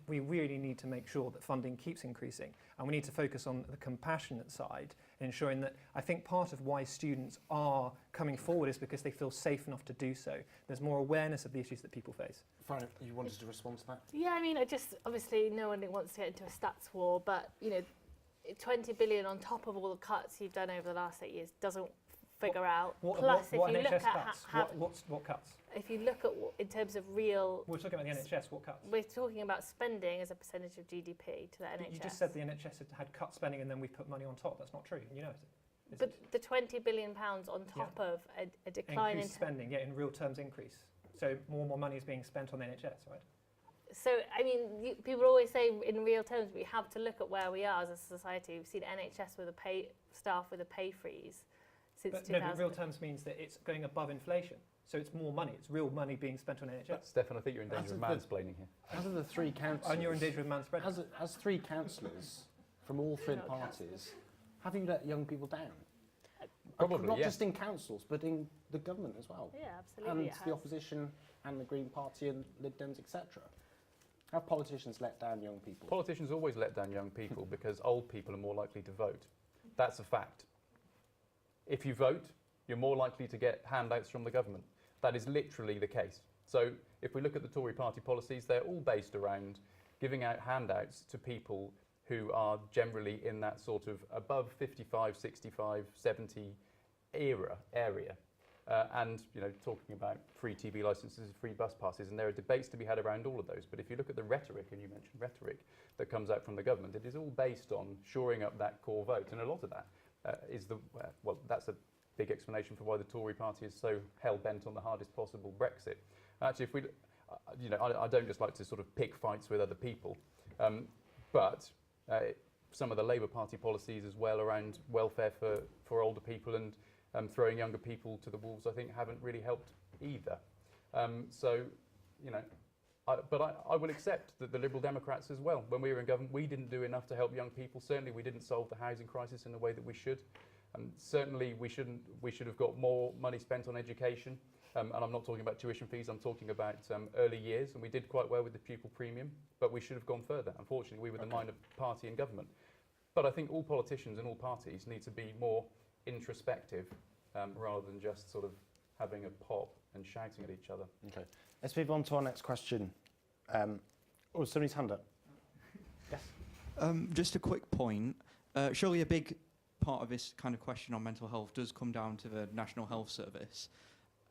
S3: we really need to make sure that funding keeps increasing, and we need to focus on the compassionate side, ensuring that I think part of why students are coming forward is because they feel safe enough to do so. There's more awareness of the issues that people face.
S1: Fran, you wanted to respond to that?
S4: Yeah, I mean, obviously no one wants to get into a stats war, but 20 billion on top of all the cuts you've done over the last 8 years doesn't figure out. Plus, if you look at
S3: what cuts?
S4: If you look at in terms of real,
S3: We're talking about the NHS. What cuts?
S4: we're talking about spending as a percentage of GDP to the NHS.
S3: You just said the NHS had cut spending and then we put money on top. That's not true. You know it.
S4: But the 20 billion pounds on top of a decline
S3: increased spending, in real terms increase. So more money is being spent on the NHS, right?
S4: So, I mean, people always say in real terms, we have to look at where we are as a society. We've seen NHS with staff with a pay freeze since 2000.
S3: No, but real terms means that it's going above inflation. So it's more money. It's real money being spent on NHS.
S6: Stephan, I think you're in danger of mansplaining here.
S1: As of the three councillors...
S3: And you're in danger of manspreading.
S1: As three councillors from all three parties, have you let young people down?
S6: Probably,
S1: Not just in councils, but in the government as well.
S4: Yeah, absolutely.
S1: And the opposition and the Green Party and Lib Dems, etc. Have politicians let down young people?
S6: Politicians always let down young people because old people are more likely to vote. That's a fact. If you vote, you're more likely to get handouts from the government. That is literally the case. So if we look at the Tory party policies, they're all based around giving out handouts to people who are generally in that sort of above 55, 65, 70 area. And talking about free TV licenses, free bus passes, and there are debates to be had around all of those. But if you look at the rhetoric, and you mentioned rhetoric, that comes out from the government, it is all based on shoring up that core vote. And a lot of that is that's a big explanation for why the Tory party is so hell-bent on the hardest possible Brexit. Actually, if I don't just like to sort of pick fights with other people, but some of the Labour Party policies as well around welfare for older people and throwing younger people to the wolves, I think, haven't really helped either. But I will accept that the Liberal Democrats as well, when we were in government, we didn't do enough to help young people. Certainly, we didn't solve the housing crisis in the way that we should. Certainly, we should have got more money spent on education. And I'm not talking about tuition fees, I'm talking about early years, and we did quite well with the pupil premium, but we should have gone further. Unfortunately, we were the minor party in government. But I think all politicians and all parties need to be more introspective rather than just sort of having a pop and shouting at each other.
S1: Okay, let's move on to our next question. Somebody's hand up. Yes.
S10: Just a quick point. Surely a big part of this kind of question on mental health does come down to the National Health Service.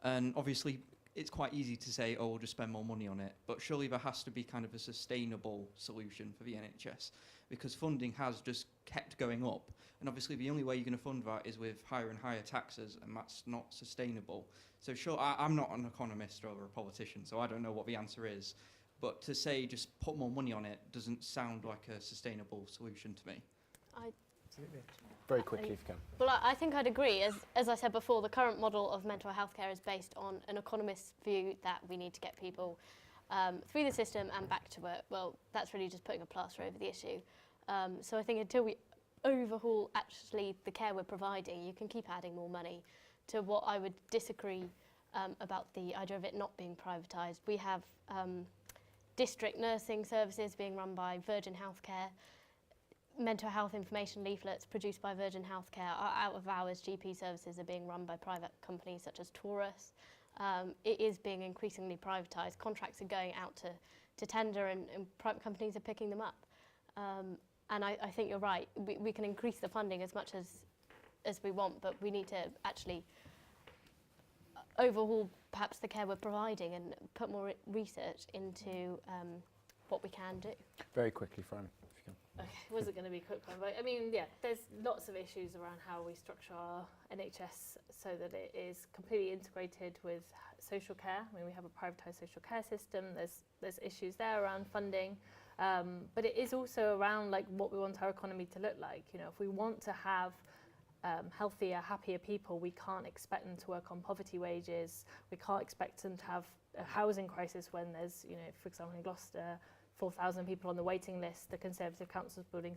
S10: And obviously, it's quite easy to say, oh, we'll just spend more money on it. But surely there has to be kind of a sustainable solution for the NHS, because funding has just kept going up. And obviously, the only way you're going to fund that is with higher and higher taxes, and that's not sustainable. So sure, I'm not an economist or a politician, so I don't know what the answer is. But to say just put more money on it doesn't sound like a sustainable solution to me.
S3: Absolutely.
S1: Very quickly, if you can.
S7: Well, I think I'd agree. As I said before, the current model of mental health care is based on an economist's view that we need to get people through the system and back to work. Well, that's really just putting a plaster over the issue. So I think until we overhaul actually the care we're providing, you can keep adding more money. To what I would disagree about the idea of it not being privatised. We have district nursing services being run by Virgin Healthcare. Mental health information leaflets produced by Virgin Healthcare. Our out-of-hours GP services are being run by private companies such as Taurus. It is being increasingly privatised. Contracts are going out to tender and private companies are picking them up. And I think you're right. We can increase the funding as much as we want, but we need to actually overhaul perhaps the care we're providing and put more research into what we can do.
S1: Very quickly, Fran, if you can.
S4: Okay, it wasn't going to be a quick one, but I mean, yeah, there's lots of issues around how we structure our NHS so that it is completely integrated with social care. I mean, we have a privatised social care system. There's issues there around funding, but it is also around like what we want our economy to look like. You know, if we want to have healthier, happier people, we can't expect them to work on poverty wages. We can't expect them to have a housing crisis when there's, you know, for example, in Gloucester, 4,000 people on the waiting list. The Conservative Council's building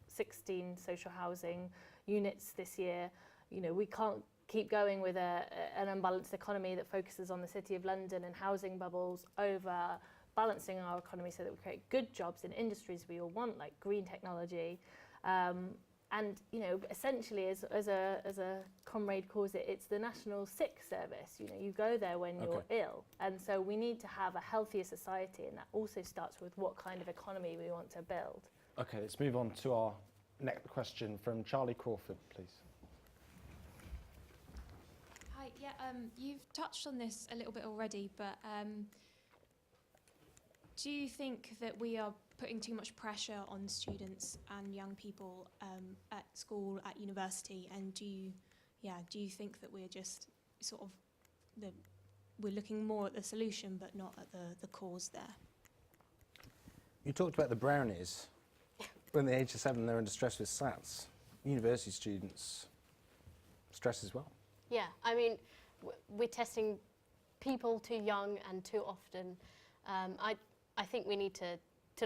S4: 16 social housing units this year. You know, we can't keep going with an unbalanced economy that focuses on the City of London and housing bubbles over balancing our economy so that we create good jobs in industries we all want, like green technology. And, you know, essentially, as a comrade calls it, it's the national sick service. You know, you go there when you're ill. And so we need to have a healthier society, and that also starts with what kind of economy we want to build.
S1: Okay, let's move on to our next question from Charlie Crawford, please.
S11: Hi, yeah, you've touched on this a little bit already, but do you think that we are putting too much pressure on students and young people at school, at university, and do you think that we're just sort of we're looking more at the solution but not at the cause there?
S1: You talked about the brownies. When they're age of 7, they're under stress with SATs. University students stress as well.
S7: Yeah, I mean, we're testing people too young and too often. I think we need to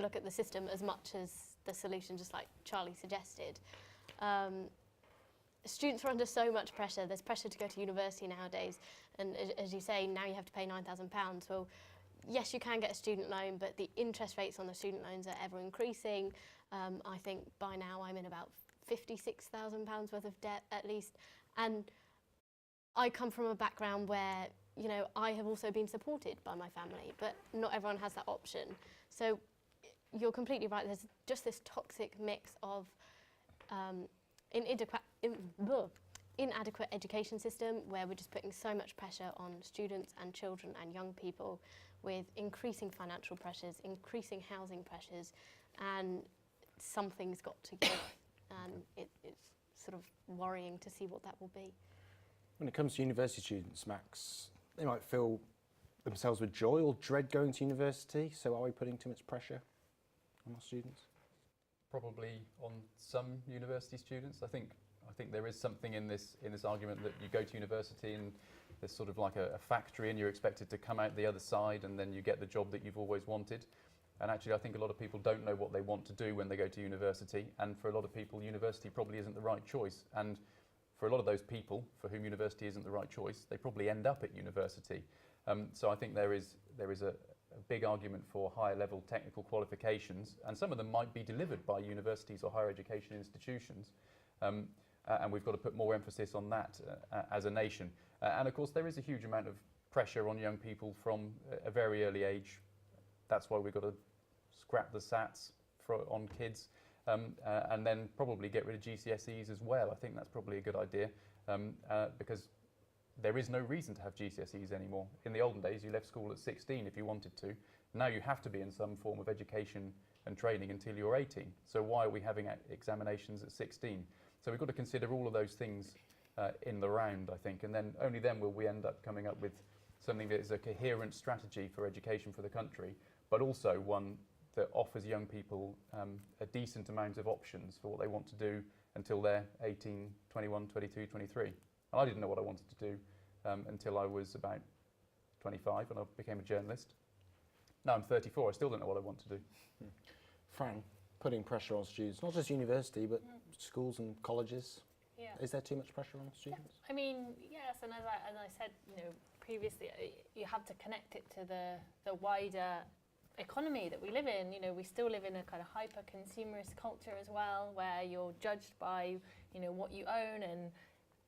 S7: look at the system as much as the solution, just like Charlie suggested. Students are under so much pressure. There's pressure to go to university nowadays, and as you say, now you have to pay £9,000. Well, yes, you can get a student loan, but the interest rates on the student loans are ever increasing. I think by now I'm in about £56,000 worth of debt at least, and I come from a background where, you know, I have also been supported by my family, but not everyone has that option. So you're completely right, there's just this toxic mix of inadequate education system where we're just putting so much pressure on students and children and young people with increasing financial pressures, increasing housing pressures, and something's got to give. And it's sort of worrying to see what that will be.
S1: When it comes to university students, Max, they might feel themselves with joy or dread going to university, so are we putting too much pressure on our students?
S6: Probably on some university students. I think there is something in this argument that you go to university and there's sort of like a factory and you're expected to come out the other side and then you get the job that you've always wanted. And actually I think a lot of people don't know what they want to do when they go to university, and for a lot of people university probably isn't the right choice. And for a lot of those people for whom university isn't the right choice, they probably end up at university. So I think there is a big argument for higher level technical qualifications, and some of them might be delivered by universities or higher education institutions. And we've got to put more emphasis on that as a nation. And of course there is a huge amount of pressure on young people from a very early age. That's why we've got to scrap the SATs on kids. And then probably get rid of GCSEs as well. I think that's probably a good idea because there is no reason to have GCSEs anymore. In the olden days, you left school at 16 if you wanted to. Now you have to be in some form of education and training until you're 18. So why are we having examinations at 16? So we've got to consider all of those things in the round, I think, and then only then will we end up coming up with something that is a coherent strategy for education for the country, but also one that offers young people a decent amount of options for what they want to do until they're 18, 21, 22, 23. And I didn't know what I wanted to do until I was about 25 and I became a journalist. Now I'm 34, I still don't know what I want to do.
S1: Fran, putting pressure on students, not just university, but schools and colleges.
S4: Yeah.
S1: Is there too much pressure on students?
S4: I mean, yes, and as I said, you know, previously, you have to connect it to the wider economy that we live in. You know, we still live in a kind of hyper-consumerist culture as well, where you're judged by, you know, what you own and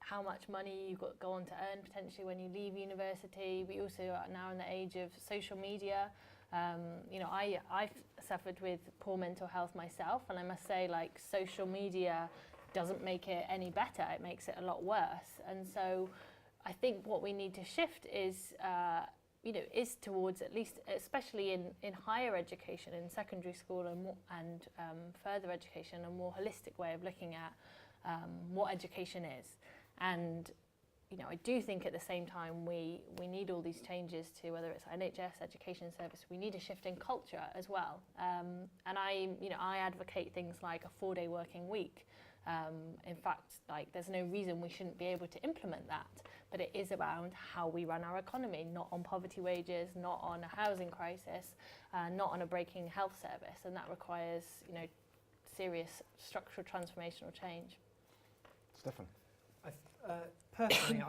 S4: how much money you go on to earn potentially when you leave university. We also are now in the age of social media. You know, I've suffered with poor mental health myself, and I must say, like, social media doesn't make it any better. It makes it a lot worse. And so I think what we need to shift is, is towards, at least, especially in higher education, in secondary school and further education, a more holistic way of looking at what education is. And I do think at the same time we need all these changes to, whether it's NHS, education service, we need a shift in culture as well. And I advocate things like a 4-day working week. In fact, there's no reason we shouldn't be able to implement that, but it is around how we run our economy, not on poverty wages, not on a housing crisis, not on a breaking health service, and that requires, serious structural transformational change.
S1: Stephan?
S3: Personally,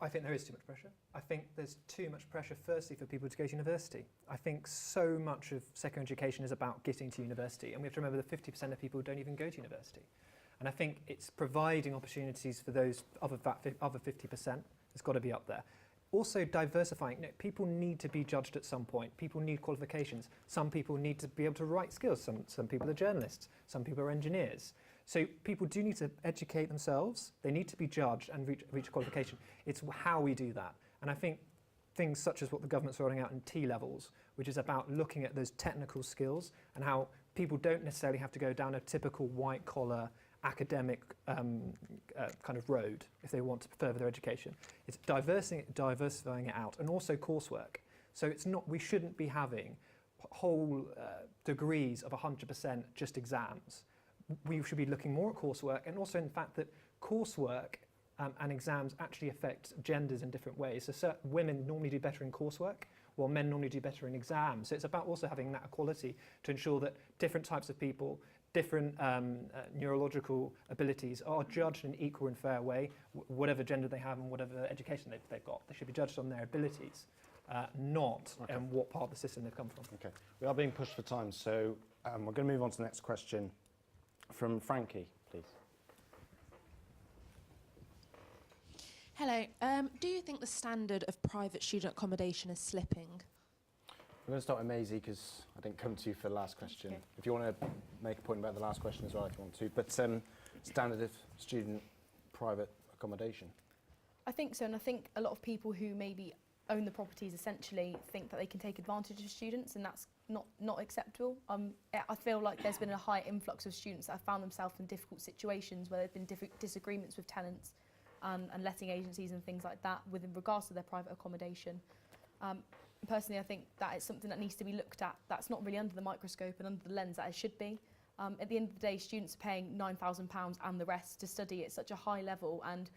S3: I think there is too much pressure. I think there's too much pressure, firstly, for people to go to university. I think so much of secondary education is about getting to university, and we have to remember that 50% of people don't even go to university. And I think it's providing opportunities for those other 50%. It's got to be up there. Also diversifying. People need to be judged at some point. People need qualifications. Some people need to be able to write skills. Some people are journalists. Some people are engineers. So people do need to educate themselves. They need to be judged and reach qualification. It's how we do that. And I think things such as what the government's rolling out in T-levels, which is about looking at those technical skills and how people don't necessarily have to go down a typical white-collar academic kind of road if they want to further their education. It's diversifying it out, and also coursework. So it's not, we shouldn't be having whole degrees of 100% just exams. We should be looking more at coursework, and also in the fact that coursework and exams actually affect genders in different ways. So women normally do better in coursework, while men normally do better in exams. So it's about also having that equality to ensure that different types of people, different neurological abilities are judged in an equal and fair way, whatever gender they have and whatever education they've got. They should be judged on their abilities, not what part of the system they've come from.
S1: Okay, we are being pushed for time, so we're going to move on to the next question from Frankie, please.
S12: Hello. Do you think the standard of private student accommodation is slipping?
S1: We're going to start with Maisie because I didn't come to you for the last question.
S4: Okay.
S1: If you want to make a point about the last question as well, if you want to. But standard of student private accommodation.
S5: I think so, and I think a lot of people who maybe own the properties essentially think that they can take advantage of students, and that's not acceptable. I feel like there's been a high influx of students that have found themselves in difficult situations where there have been disagreements with tenants and letting agencies and things like that with regards to their private accommodation. Personally, I think that is something that needs to be looked at. That's not really under the microscope and under the lens that it should be. At the end of the day, students are paying £9,000 and the rest to study at such a high level, and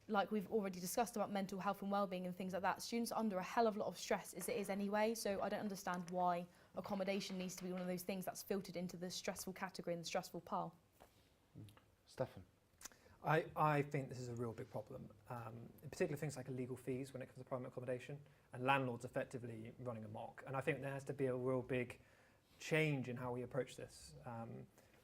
S5: like we've already discussed about mental health and well-being and things like that, students are under a hell of a lot of stress as it is anyway, so I don't understand why accommodation needs to be one of those things that's filtered into the stressful category and the stressful pile.
S1: Stephan?
S3: I think this is a real big problem, in particular things like illegal fees when it comes to private accommodation, and landlords effectively running amok. And I think there has to be a real big change in how we approach this.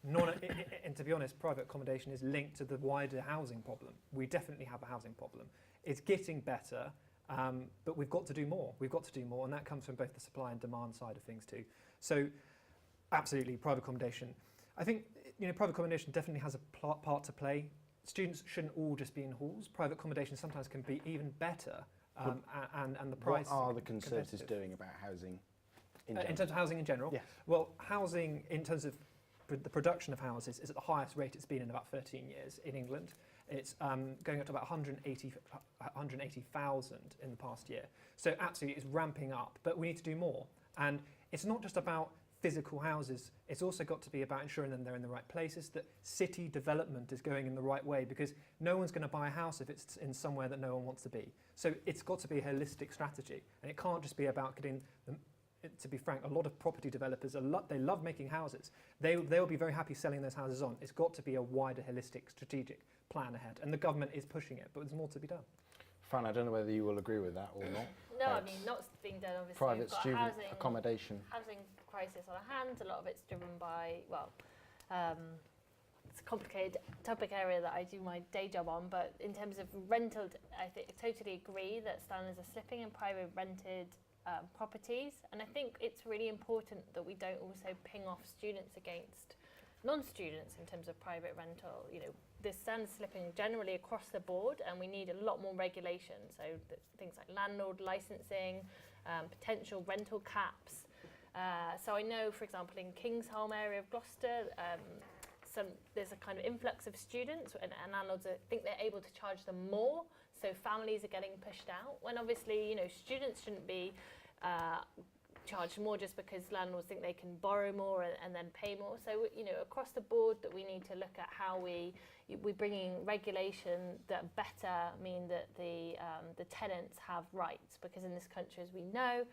S3: And to be honest, private accommodation is linked to the wider housing problem. We definitely have a housing problem. It's getting better, but we've got to do more. We've got to do more, and that comes from both the supply and demand side of things too. So absolutely, private accommodation. I think private accommodation definitely has a part to play. Students shouldn't all just be in halls. Private accommodation sometimes can be even better, and the price.
S1: What are the Conservatives doing about housing in general?
S3: In terms of housing in general?
S1: Yes.
S3: Well, housing in terms of the production of houses is at the highest rate it's been in about 13 years in England. It's going up to about 180,000 in the past year. So absolutely it's ramping up, but we need to do more. And it's not just about physical houses, it's also got to be about ensuring that they're in the right places, that city development is going in the right way, because no one's going to buy a house if it's in somewhere that no one wants to be. So it's got to be a holistic strategy, and it can't just be about getting them. To be frank, a lot of property developers, they love making houses. They'll be very happy selling those houses on. It's got to be a wider, holistic, strategic plan ahead. And the government is pushing it, but there's more to be done.
S1: Fran, I don't know whether you will agree with that or not.
S4: No, I mean, not being done, obviously.
S1: Private
S4: We've got
S1: student accommodation.
S4: Housing crisis on our hands. A lot of it's driven by, it's a complicated topic area that I do my day job on, but in terms of rental, I totally agree that standards are slipping in private rented properties, and I think it's really important that we don't also ping off students against non-students in terms of private rental. You know, this stands slipping generally across the board, and we need a lot more regulation. So things like landlord licensing, potential rental caps. So I know, for example, in Kingsholm area of Gloucester, there's a kind of influx of students, and landlords think they're able to charge them more, so families are getting pushed out, when obviously, you know, students shouldn't be charged more just because landlords think they can borrow more and then pay more. So, you know, across the board, that we need to look at how we're bringing regulation that better mean that the tenants have rights, because in this country, as we know,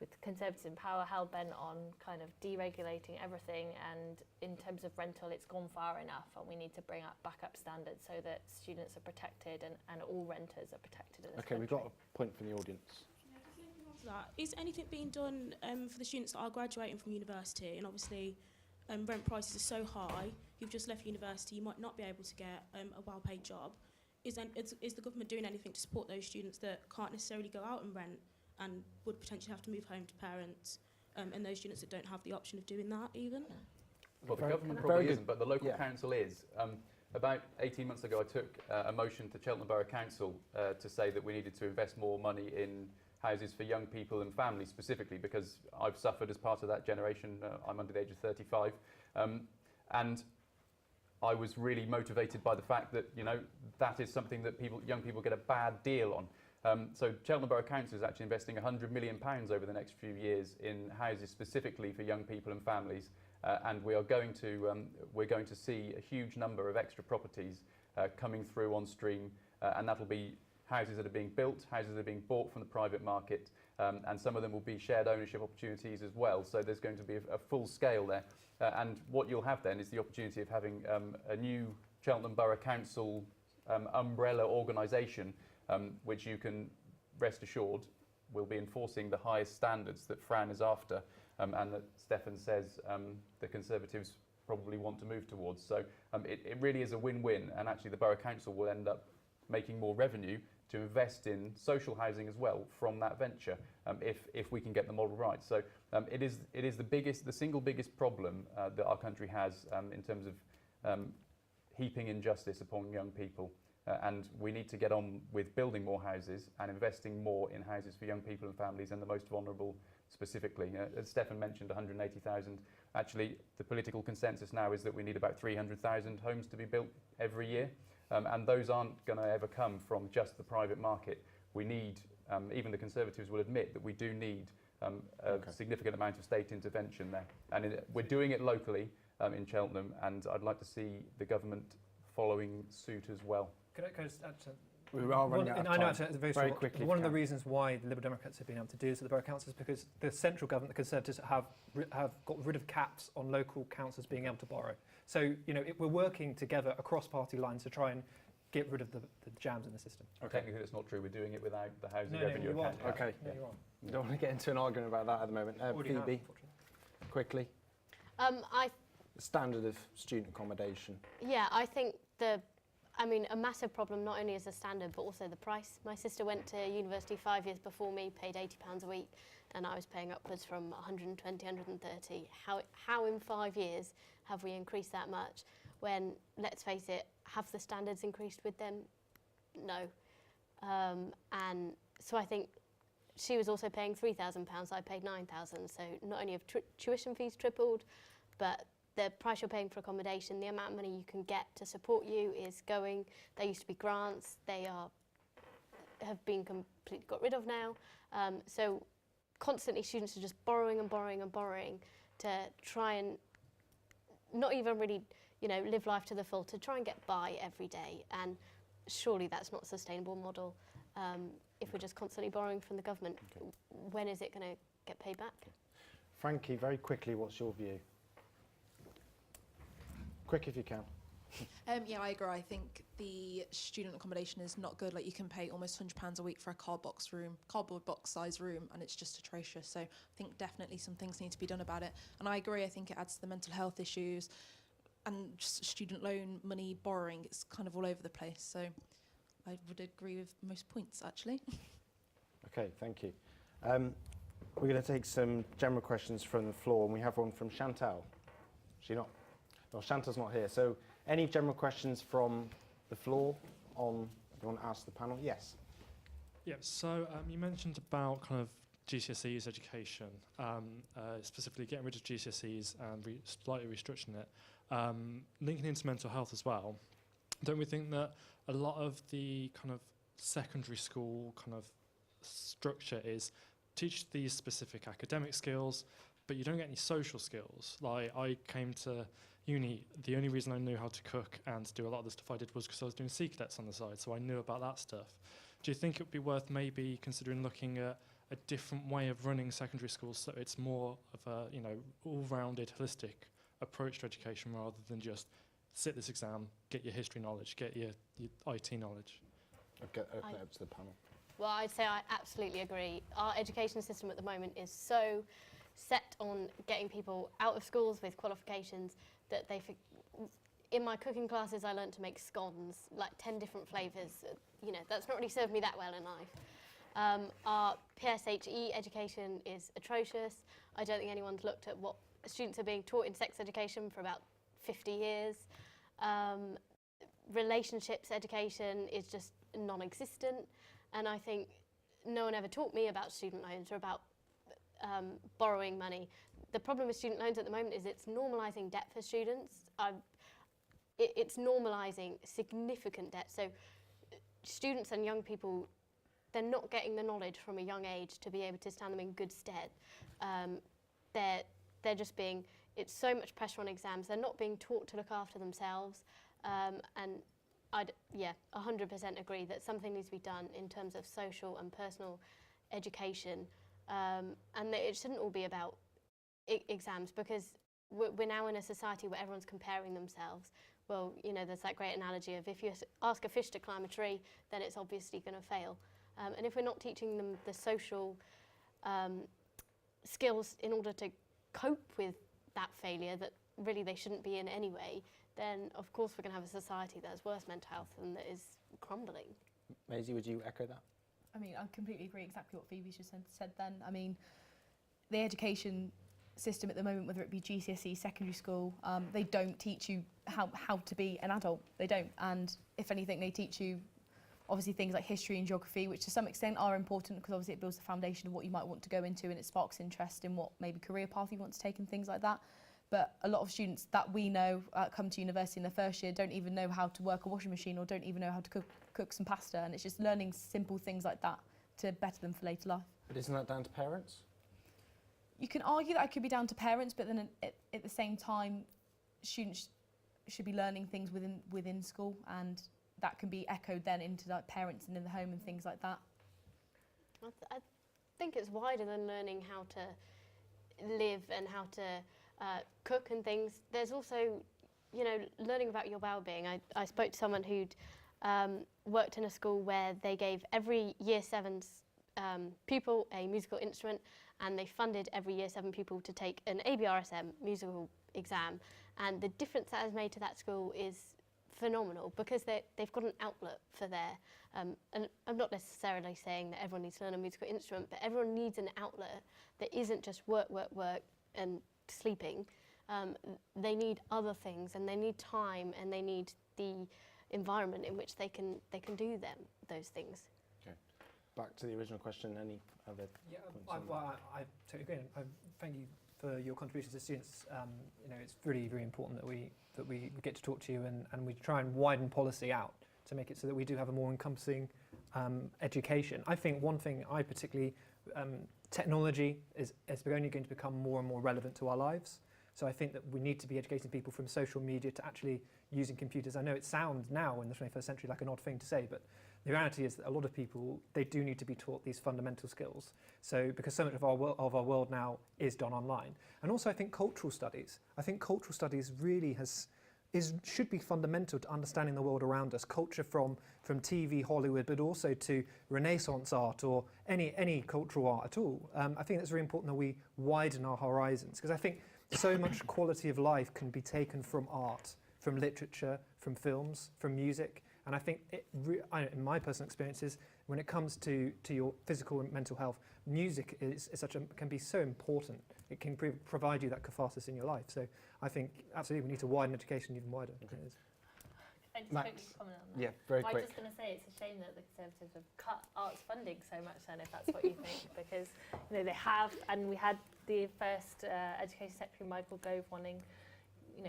S4: with the Conservatives in power, hell-bent on kind of deregulating everything, and in terms of rental, it's gone far enough, and we need to bring back up standards so that students are protected and all renters are protected in this country.
S1: We've got a point from the audience.
S13: Is anything being done for the students that are graduating from university? And obviously, rent prices are so high. You've just left university, you might not be able to get a well-paid job. Is the government doing anything to support those students that can't necessarily go out and rent and would potentially have to move home to parents, and those students that don't have the option of doing that even?
S6: Well, the government probably isn't, but the local council is. About 18 months ago, I took a motion to Cheltenham Borough Council to say that we needed to invest more money in houses for young people and families, specifically because I've suffered as part of that generation. I'm under the age of 35. And I was really motivated by the fact that, you know, that is something that young people get a bad deal on. So Cheltenham Borough Council is actually investing £100 million over the next few years in houses specifically for young people and families. And we're going to see a huge number of extra properties coming through on stream, and that'll be houses that are being built, houses that are being bought from the private market, and some of them will be shared ownership opportunities as well. So there's going to be a full scale there. And what you'll have then is the opportunity of having a new Cheltenham Borough Council umbrella organisation, which you can rest assured will be enforcing the highest standards that Fran is after, and that Stephan says the Conservatives probably want to move towards. So it really is a win-win, and actually the Borough Council will end up making more revenue to invest in social housing as well from that venture, if we can get the model right. So it is the single biggest problem that our country has in terms of heaping injustice upon young people. And we need to get on with building more houses and investing more in houses for young people and families and the most vulnerable specifically. As Stephan mentioned, 180,000. Actually, the political consensus now is that we need about 300,000 homes to be built every year. And those aren't going to ever come from just the private market. We need, even the Conservatives will admit that we do need a significant amount of state intervention there. And we're doing it locally in Cheltenham, and I'd like to see the government following suit as well.
S3: Can I just add to
S1: we are running out of time.
S3: I know it's very
S1: quickly.
S3: One of the reasons why the Liberal Democrats have been able to do this at the Borough Council is because the central government, the Conservatives, have got rid of caps on local councils being able to borrow. So, you know, we're working together across party lines to try and get rid of the jams in the system.
S6: Okay. Technically, that's not true. We're doing it without the housing revenue account.
S1: Okay.
S3: No, you're on.
S1: We don't want to get into an argument about that at the moment. Phoebe, quickly. The standard of student accommodation.
S7: Yeah, I think a massive problem not only is the standard but also the price. My sister went to university 5 years before me, paid £80 a week, and I was paying upwards from 120, 130. How in 5 years have we increased that much when, let's face it, have the standards increased with them? No. And so I think she was also paying £3,000, I paid £9,000. So not only have tuition fees tripled, but the price you're paying for accommodation, the amount of money you can get to support you is going. There used to be grants, have been completely got rid of now. So constantly students are just borrowing and borrowing and borrowing to try and not even really, you know, live life to the full, to try and get by every day. And surely that's not a sustainable model. If we're just constantly borrowing from the government, when is it going to get paid back?
S1: Frankie, very quickly, what's your view? Quick if you can.
S12: Yeah, I agree. I think the student accommodation is not good. Like, you can pay almost £100 a week for a cardboard box size room, and it's just atrocious. So I think definitely some things need to be done about it. And I agree. I think it adds to the mental health issues and just student loan money borrowing. It's kind of all over the place. So I would agree with most points, actually.
S1: Okay, thank you. We're going to take some general questions from the floor, and we have one from Chantal. Is she not? Well, Shanta's not here, so any general questions from the floor on, if you want to ask the panel? Yes.
S14: Yeah, so you mentioned about kind of GCSEs education, specifically getting rid of GCSEs and slightly restricting it, linking into mental health as well. Don't we think that a lot of the kind of secondary school kind of structure is teach these specific academic skills, but you don't get any social skills? Like, I came to uni, the only reason I knew how to cook and to do a lot of the stuff I did was because I was doing Sea Cadets on the side, so I knew about that stuff. Do you think it would be worth maybe considering looking at a different way of running secondary schools so it's more of a, you know, all-rounded, holistic approach to education rather than just sit this exam, get your history knowledge, get your IT knowledge?
S1: Okay, open it up to the panel.
S7: Well, I'd say I absolutely agree. Our education system at the moment is so set on getting people out of schools with qualifications that in my cooking classes I learned to make scones, like 10 different flavours. You know, that's not really served me that well in life. Our PSHE education is atrocious. I don't think anyone's looked at what students are being taught in sex education for about 50 years. Relationships education is just non-existent, and I think no one ever taught me about student loans or about borrowing money. The problem with student loans at the moment is it's normalising debt for students. It's normalising significant debt. So students and young people, they're not getting the knowledge from a young age to be able to stand them in good stead. They're just being, it's so much pressure on exams. They're not being taught to look after themselves. And I'd 100% agree that something needs to be done in terms of social and personal education. And that it shouldn't all be about exams, because we're now in a society where everyone's comparing themselves. Well, you know, there's that great analogy of if you ask a fish to climb a tree, then it's obviously going to fail. And if we're not teaching them the social skills in order to cope with that failure that really they shouldn't be in anyway, then of course we're going to have a society that has worse mental health and that is crumbling.
S1: Maisie, would you echo that?
S5: I mean, I completely agree exactly what Phoebe just said then. I mean, the education system at the moment, whether it be GCSE, secondary school, they don't teach you how to be an adult. They don't. And if anything, they teach you obviously things like history and geography, which to some extent are important because obviously it builds the foundation of what you might want to go into, and it sparks interest in what maybe career path you want to take and things like that. But a lot of students that we know come to university in their first year don't even know how to work a washing machine or don't even know how to cook some pasta, and it's just learning simple things like that to better them for later life.
S1: But isn't that down to parents?
S5: You can argue that it could be down to parents, but then at the same time, students should be learning things within school, and that can be echoed then into like parents and in the home and things like that.
S7: I think it's wider than learning how to live and how to cook and things. There's also, you know, learning about your well-being. I spoke to someone who'd worked in a school where they gave every Year 7's pupil a musical instrument, and they funded every Year 7 pupil to take an ABRSM musical exam. And the difference that has made to that school is phenomenal, because they've got an outlet for their, and I'm not necessarily saying that everyone needs to learn a musical instrument, but everyone needs an outlet that isn't just work, work, work and sleeping. They need other things, and they need time, and they need the environment in which they can do those things.
S1: Okay. Back to the original question. Any other?
S3: Yeah,
S1: points on that?
S3: I totally agree. Thank you for your contributions to students. You know, it's really, really important that we get to talk to you and we try and widen policy out to make it so that we do have a more encompassing education. I think one thing I particularly technology is only going to become more and more relevant to our lives. So I think that we need to be educating people from social media to actually using computers. I know it sounds now in the 21st century like an odd thing to say, but the reality is that a lot of people, they do need to be taught these fundamental skills. So because so much of our world now is done online. And also I think cultural studies. I think cultural studies really should be fundamental to understanding the world around us. Culture from TV, Hollywood, but also to Renaissance art or any cultural art at all. I think it's very important that we widen our horizons, because I think so much quality of life can be taken from art, from literature, from films, from music. And I think, in my personal experiences, when it comes to your physical and mental health, music can be so important. It can provide you that catharsis in your life. So I think absolutely we need to widen education even wider.
S1: Okay.
S4: I just
S1: Max?
S4: quickly comment on that.
S1: Yeah, very
S4: I was
S1: quick.
S4: just going to say it's a shame that the Conservatives have cut arts funding so much then, if that's what you think, because they have, and we had the first Education Secretary Michael Gove wanting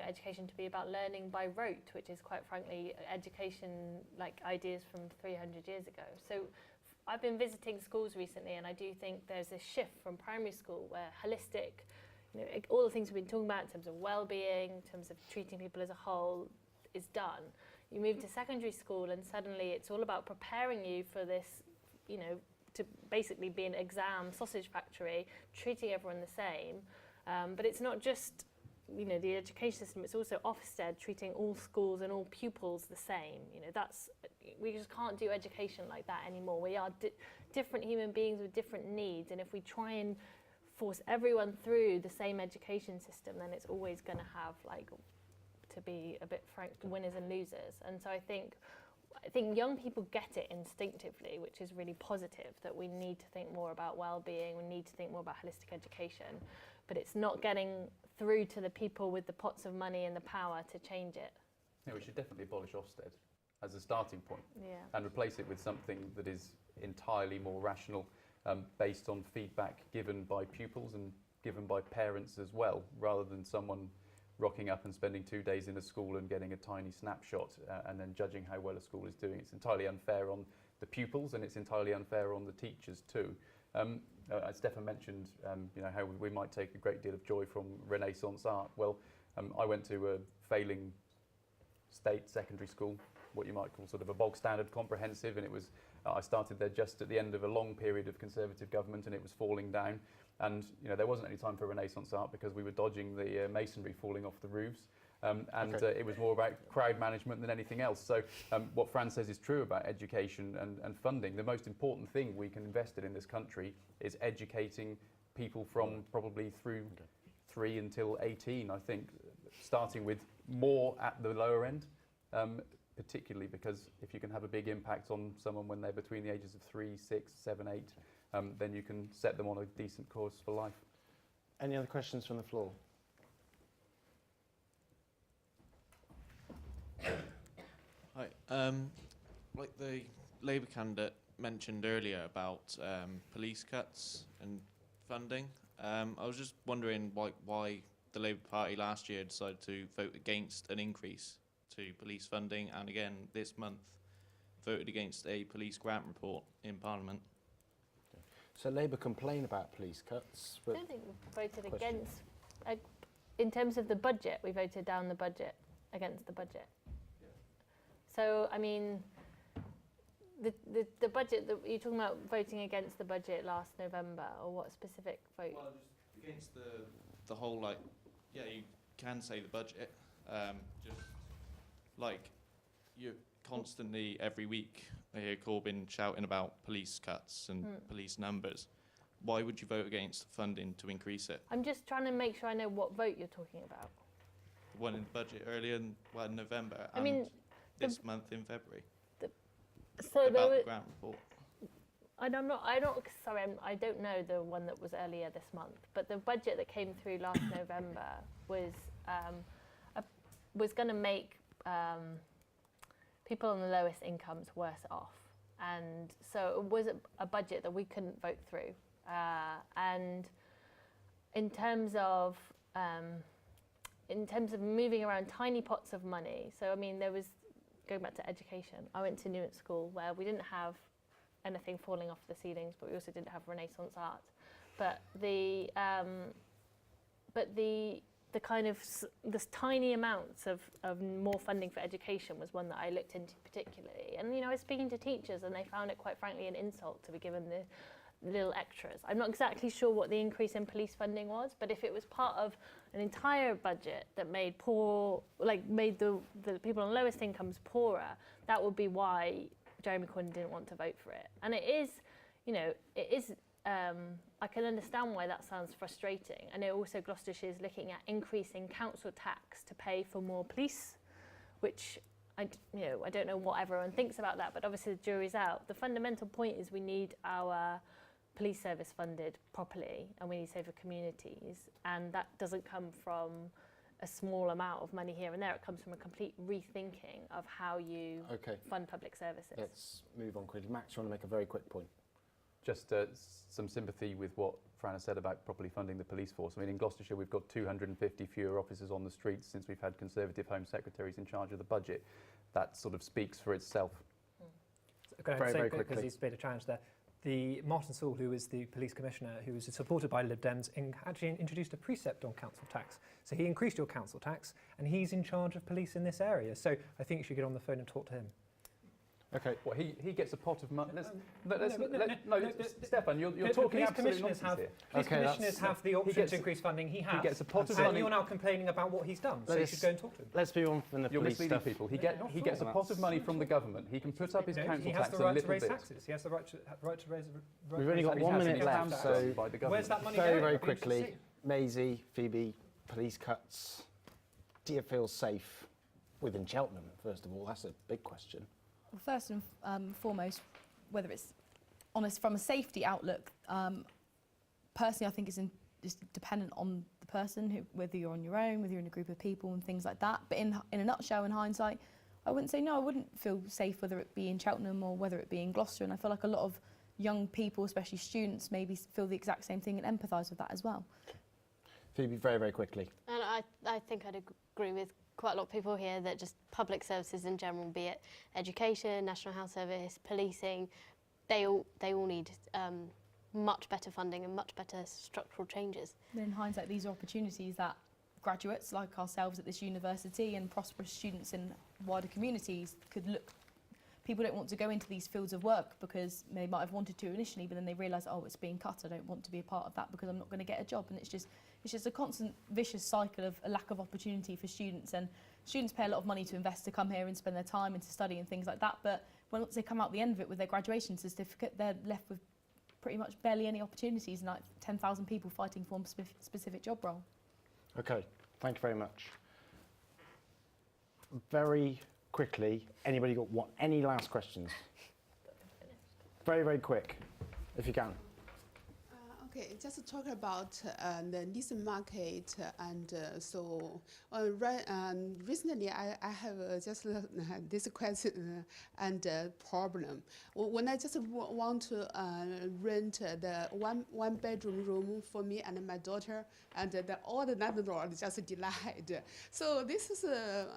S4: education to be about learning by rote, which is quite frankly education like ideas from 300 years ago. So I've been visiting schools recently, and I do think there's a shift from primary school where holistic, all the things we've been talking about in terms of well-being, in terms of treating people as a whole, is done. You move to secondary school and suddenly it's all about preparing you for this, to basically be an exam sausage factory, treating everyone the same. But it's not just, the education system, it's also Ofsted treating all schools and all pupils the same. We just can't do education like that anymore. We are different human beings with different needs, and if we try and force everyone through the same education system, then it's always going to have to be a bit frank, winners and losers. And so I think young people get it instinctively, which is really positive, that we need to think more about well-being, we need to think more about holistic education, but it's not getting through to the people with the pots of money and the power to change it.
S6: Yeah, we should definitely abolish Ofsted as a starting point,
S4: Yeah.
S6: and replace it with something that is entirely more rational, based on feedback given by pupils and given by parents as well, rather than someone rocking up and spending 2 days in a school and getting a tiny snapshot and then judging how well a school is doing. It's entirely unfair on the pupils, and it's entirely unfair on the teachers too. As Stephan mentioned, how we might take a great deal of joy from Renaissance art. Well, I went to a failing state secondary school, what you might call sort of a bog standard comprehensive, and it was I started there just at the end of a long period of Conservative government, and it was falling down. And there wasn't any time for Renaissance art because we were dodging the masonry falling off the roofs, it was more about crowd management than anything else. So what Fran says is true about education and funding. The most important thing we can invest in this country is educating people from probably through 3 until 18, I think, starting with more at the lower end, particularly because if you can have a big impact on someone when they're between the ages of 3, 6, 7, 8, then you can set them on a decent course for life.
S1: Any other questions from the floor?
S15: Hi. Like the Labour candidate mentioned earlier about police cuts and funding, I was just wondering why the Labour Party last year decided to vote against an increase to police funding, and again this month voted against a police grant report in Parliament.
S1: So Labour complain about police cuts.
S4: I don't think we voted against, in terms of the budget, we voted down the budget, against the budget. Yeah. So, I mean, the budget, you're talking about voting against the budget last November, or what specific vote?
S15: Well, just against the whole, you can say the budget, just you constantly every week I hear Corbyn shouting about police cuts and police numbers. Why would you vote against funding to increase it?
S4: I'm just trying to make sure I know what vote you're talking about.
S15: The one in the budget earlier in November,
S4: I mean,
S15: this month in February.
S4: So
S15: about the grant report.
S4: I don't know the one that was earlier this month, but the budget that came through last November was going to make people on the lowest incomes worse off, and so it was a budget that we couldn't vote through. And in terms of moving around tiny pots of money, so I mean, there was, going back to education, I went to Newent School where we didn't have anything falling off the ceilings, but we also didn't have Renaissance art. But the kind of this tiny amounts of more funding for education was one that I looked into particularly. And I was speaking to teachers, and they found it quite frankly an insult to be given the little extras. I'm not exactly sure what the increase in police funding was, but if it was part of an entire budget that made the people on lowest incomes poorer, that would be why Jeremy Corbyn didn't want to vote for it. And it is, I can understand why that sounds frustrating. I know also Gloucestershire is looking at increasing council tax to pay for more police, which I don't know what everyone thinks about that, but obviously the jury's out. The fundamental point is we need our police service funded properly, and we need safer communities, and that doesn't come from a small amount of money here and there. It comes from a complete rethinking of how you fund public services.
S1: Let's move on quickly. Max, you want to make a very quick point?
S6: Just some sympathy with what Fran has said about properly funding the police force. I mean, in Gloucestershire, we've got 250 fewer officers on the streets since we've had Conservative Home Secretaries in charge of the budget. That sort of speaks for itself.
S1: Very quickly.
S3: Because he's made a challenge there. The Martin Sewell, who is the police commissioner, who was supported by Lib Dems, actually introduced a precept on council tax. So he increased your council tax, and he's in charge of police in this area. So I think you should get on the phone and talk to him.
S6: Okay. Well, he gets a pot of money. Stefan, you're talking absolute nonsense here.
S3: Police commissioners have the option to increase funding. He has.
S6: He gets a pot of money.
S3: And you're now complaining about what he's done. So you should go and talk to him.
S1: Let's move on from the police
S6: misleading
S1: stuff.
S6: people. He gets a pot of money from the government. He can put up his council tax a little bit.
S3: He has the right to raise taxes. He has the right to raise.
S1: We've only got 1 minute left, so
S3: where's that money
S1: very quickly. Maisie, Phoebe, police cuts. Do you feel safe within Cheltenham? First of all, that's a big question.
S5: Well, first and foremost, whether it's honest from a safety outlook, personally, I think it's dependent on the person, whether you're on your own, whether you're in a group of people and things like that. But in a nutshell, in hindsight, I wouldn't say no, I wouldn't feel safe whether it be in Cheltenham or whether it be in Gloucester. And I feel like a lot of young people, especially students, maybe feel the exact same thing and empathise with that as well.
S1: Phoebe, very quickly.
S7: And I think I'd agree with quite a lot of people here that just public services in general, be it education, National Health Service, policing, they all need much better funding and much better structural changes.
S5: And in hindsight, these are opportunities that graduates like ourselves at this university and prosperous students in wider communities could look. People don't want to go into these fields of work because they might have wanted to initially, but then they realise, oh, it's being cut. I don't want to be a part of that because I'm not going to get a job. And it's just a constant vicious cycle of a lack of opportunity for students. And students pay a lot of money to invest to come here and spend their time and to study and things like that. But once they come out the end of it with their graduation certificate, they're left with pretty much barely any opportunities and like 10,000 people fighting for a specific job role.
S1: Okay, thank you very much. Very quickly, anybody got any last questions? Very quick, if you can.
S16: Okay, just to talk about the leasing market, and recently I have just this question and problem. When I just want to rent the one bedroom room for me and my daughter, and all the landlord just denied. So this is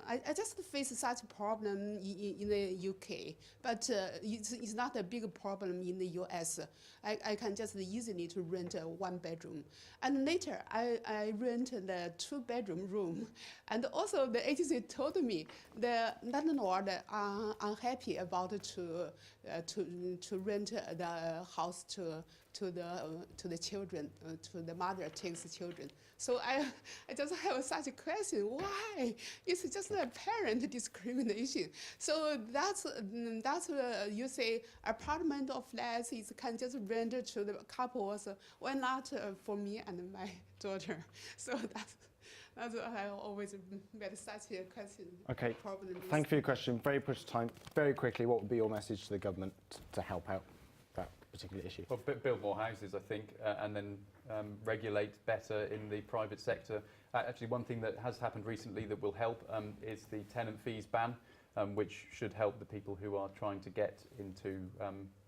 S16: I just face such a problem in the UK, but it's not a big problem in the US. I can just easily to rent a one bedroom, and later I rent the 2-bedroom room, and also the agency told me the landlord are unhappy about to rent the house to the children, to the mother takes the children. So I just have such a question, why? It's just a parent discrimination. So that's you say apartment or flats can just rent to the couples, why not for me and my daughter? So that's what I always made such a question.
S1: Okay, thank you for your question. Very precious time. Very quickly, what would be your message to the government to help out that particular issue?
S6: Well, build more houses, I think, and then regulate better in the private sector. Actually, one thing that has happened recently that will help is the tenant fees ban, which should help the people who are trying to get into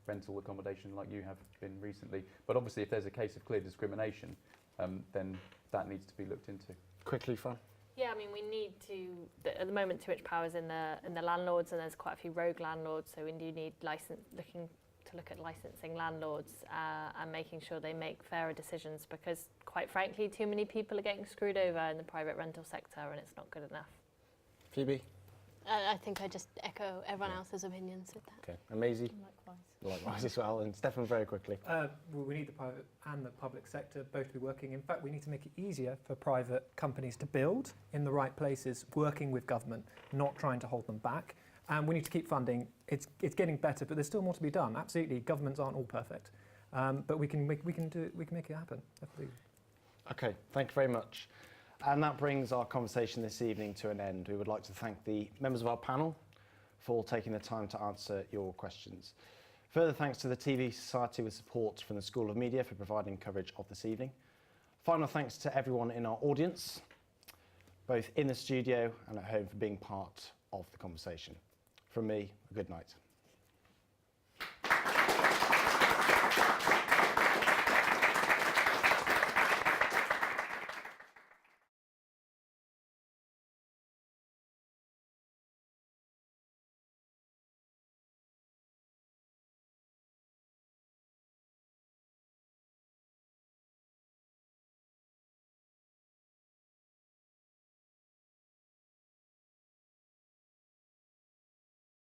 S6: rental accommodation like you have been recently. But obviously, if there's a case of clear discrimination, then that needs to be looked into.
S1: Quickly, Fran.
S4: Yeah, I mean, we need to, at the moment, too much power is in the landlords, and there's quite a few rogue landlords, so we do need to look at licensing landlords and making sure they make fairer decisions, because quite frankly too many people are getting screwed over in the private rental sector and it's not good enough.
S1: Phoebe?
S7: I think I just echo everyone else's opinions with that.
S1: Okay, and Maisie? Likewise as well, and Stefan, very quickly.
S3: Well, we need the private and the public sector both to be working. In fact, we need to make it easier for private companies to build in the right places, working with government, not trying to hold them back. And we need to keep funding. It's getting better, but there's still more to be done. Absolutely, governments aren't all perfect, but we can make it happen. Absolutely.
S1: Okay, thank you very much. And that brings our conversation this evening to an end. We would like to thank the members of our panel, for taking the time to answer your questions. Further thanks to the TV Society with support from the School of Media for providing coverage of this evening. Final thanks to everyone in our audience, both in the studio and at home, for being part of the conversation. From me, a good night.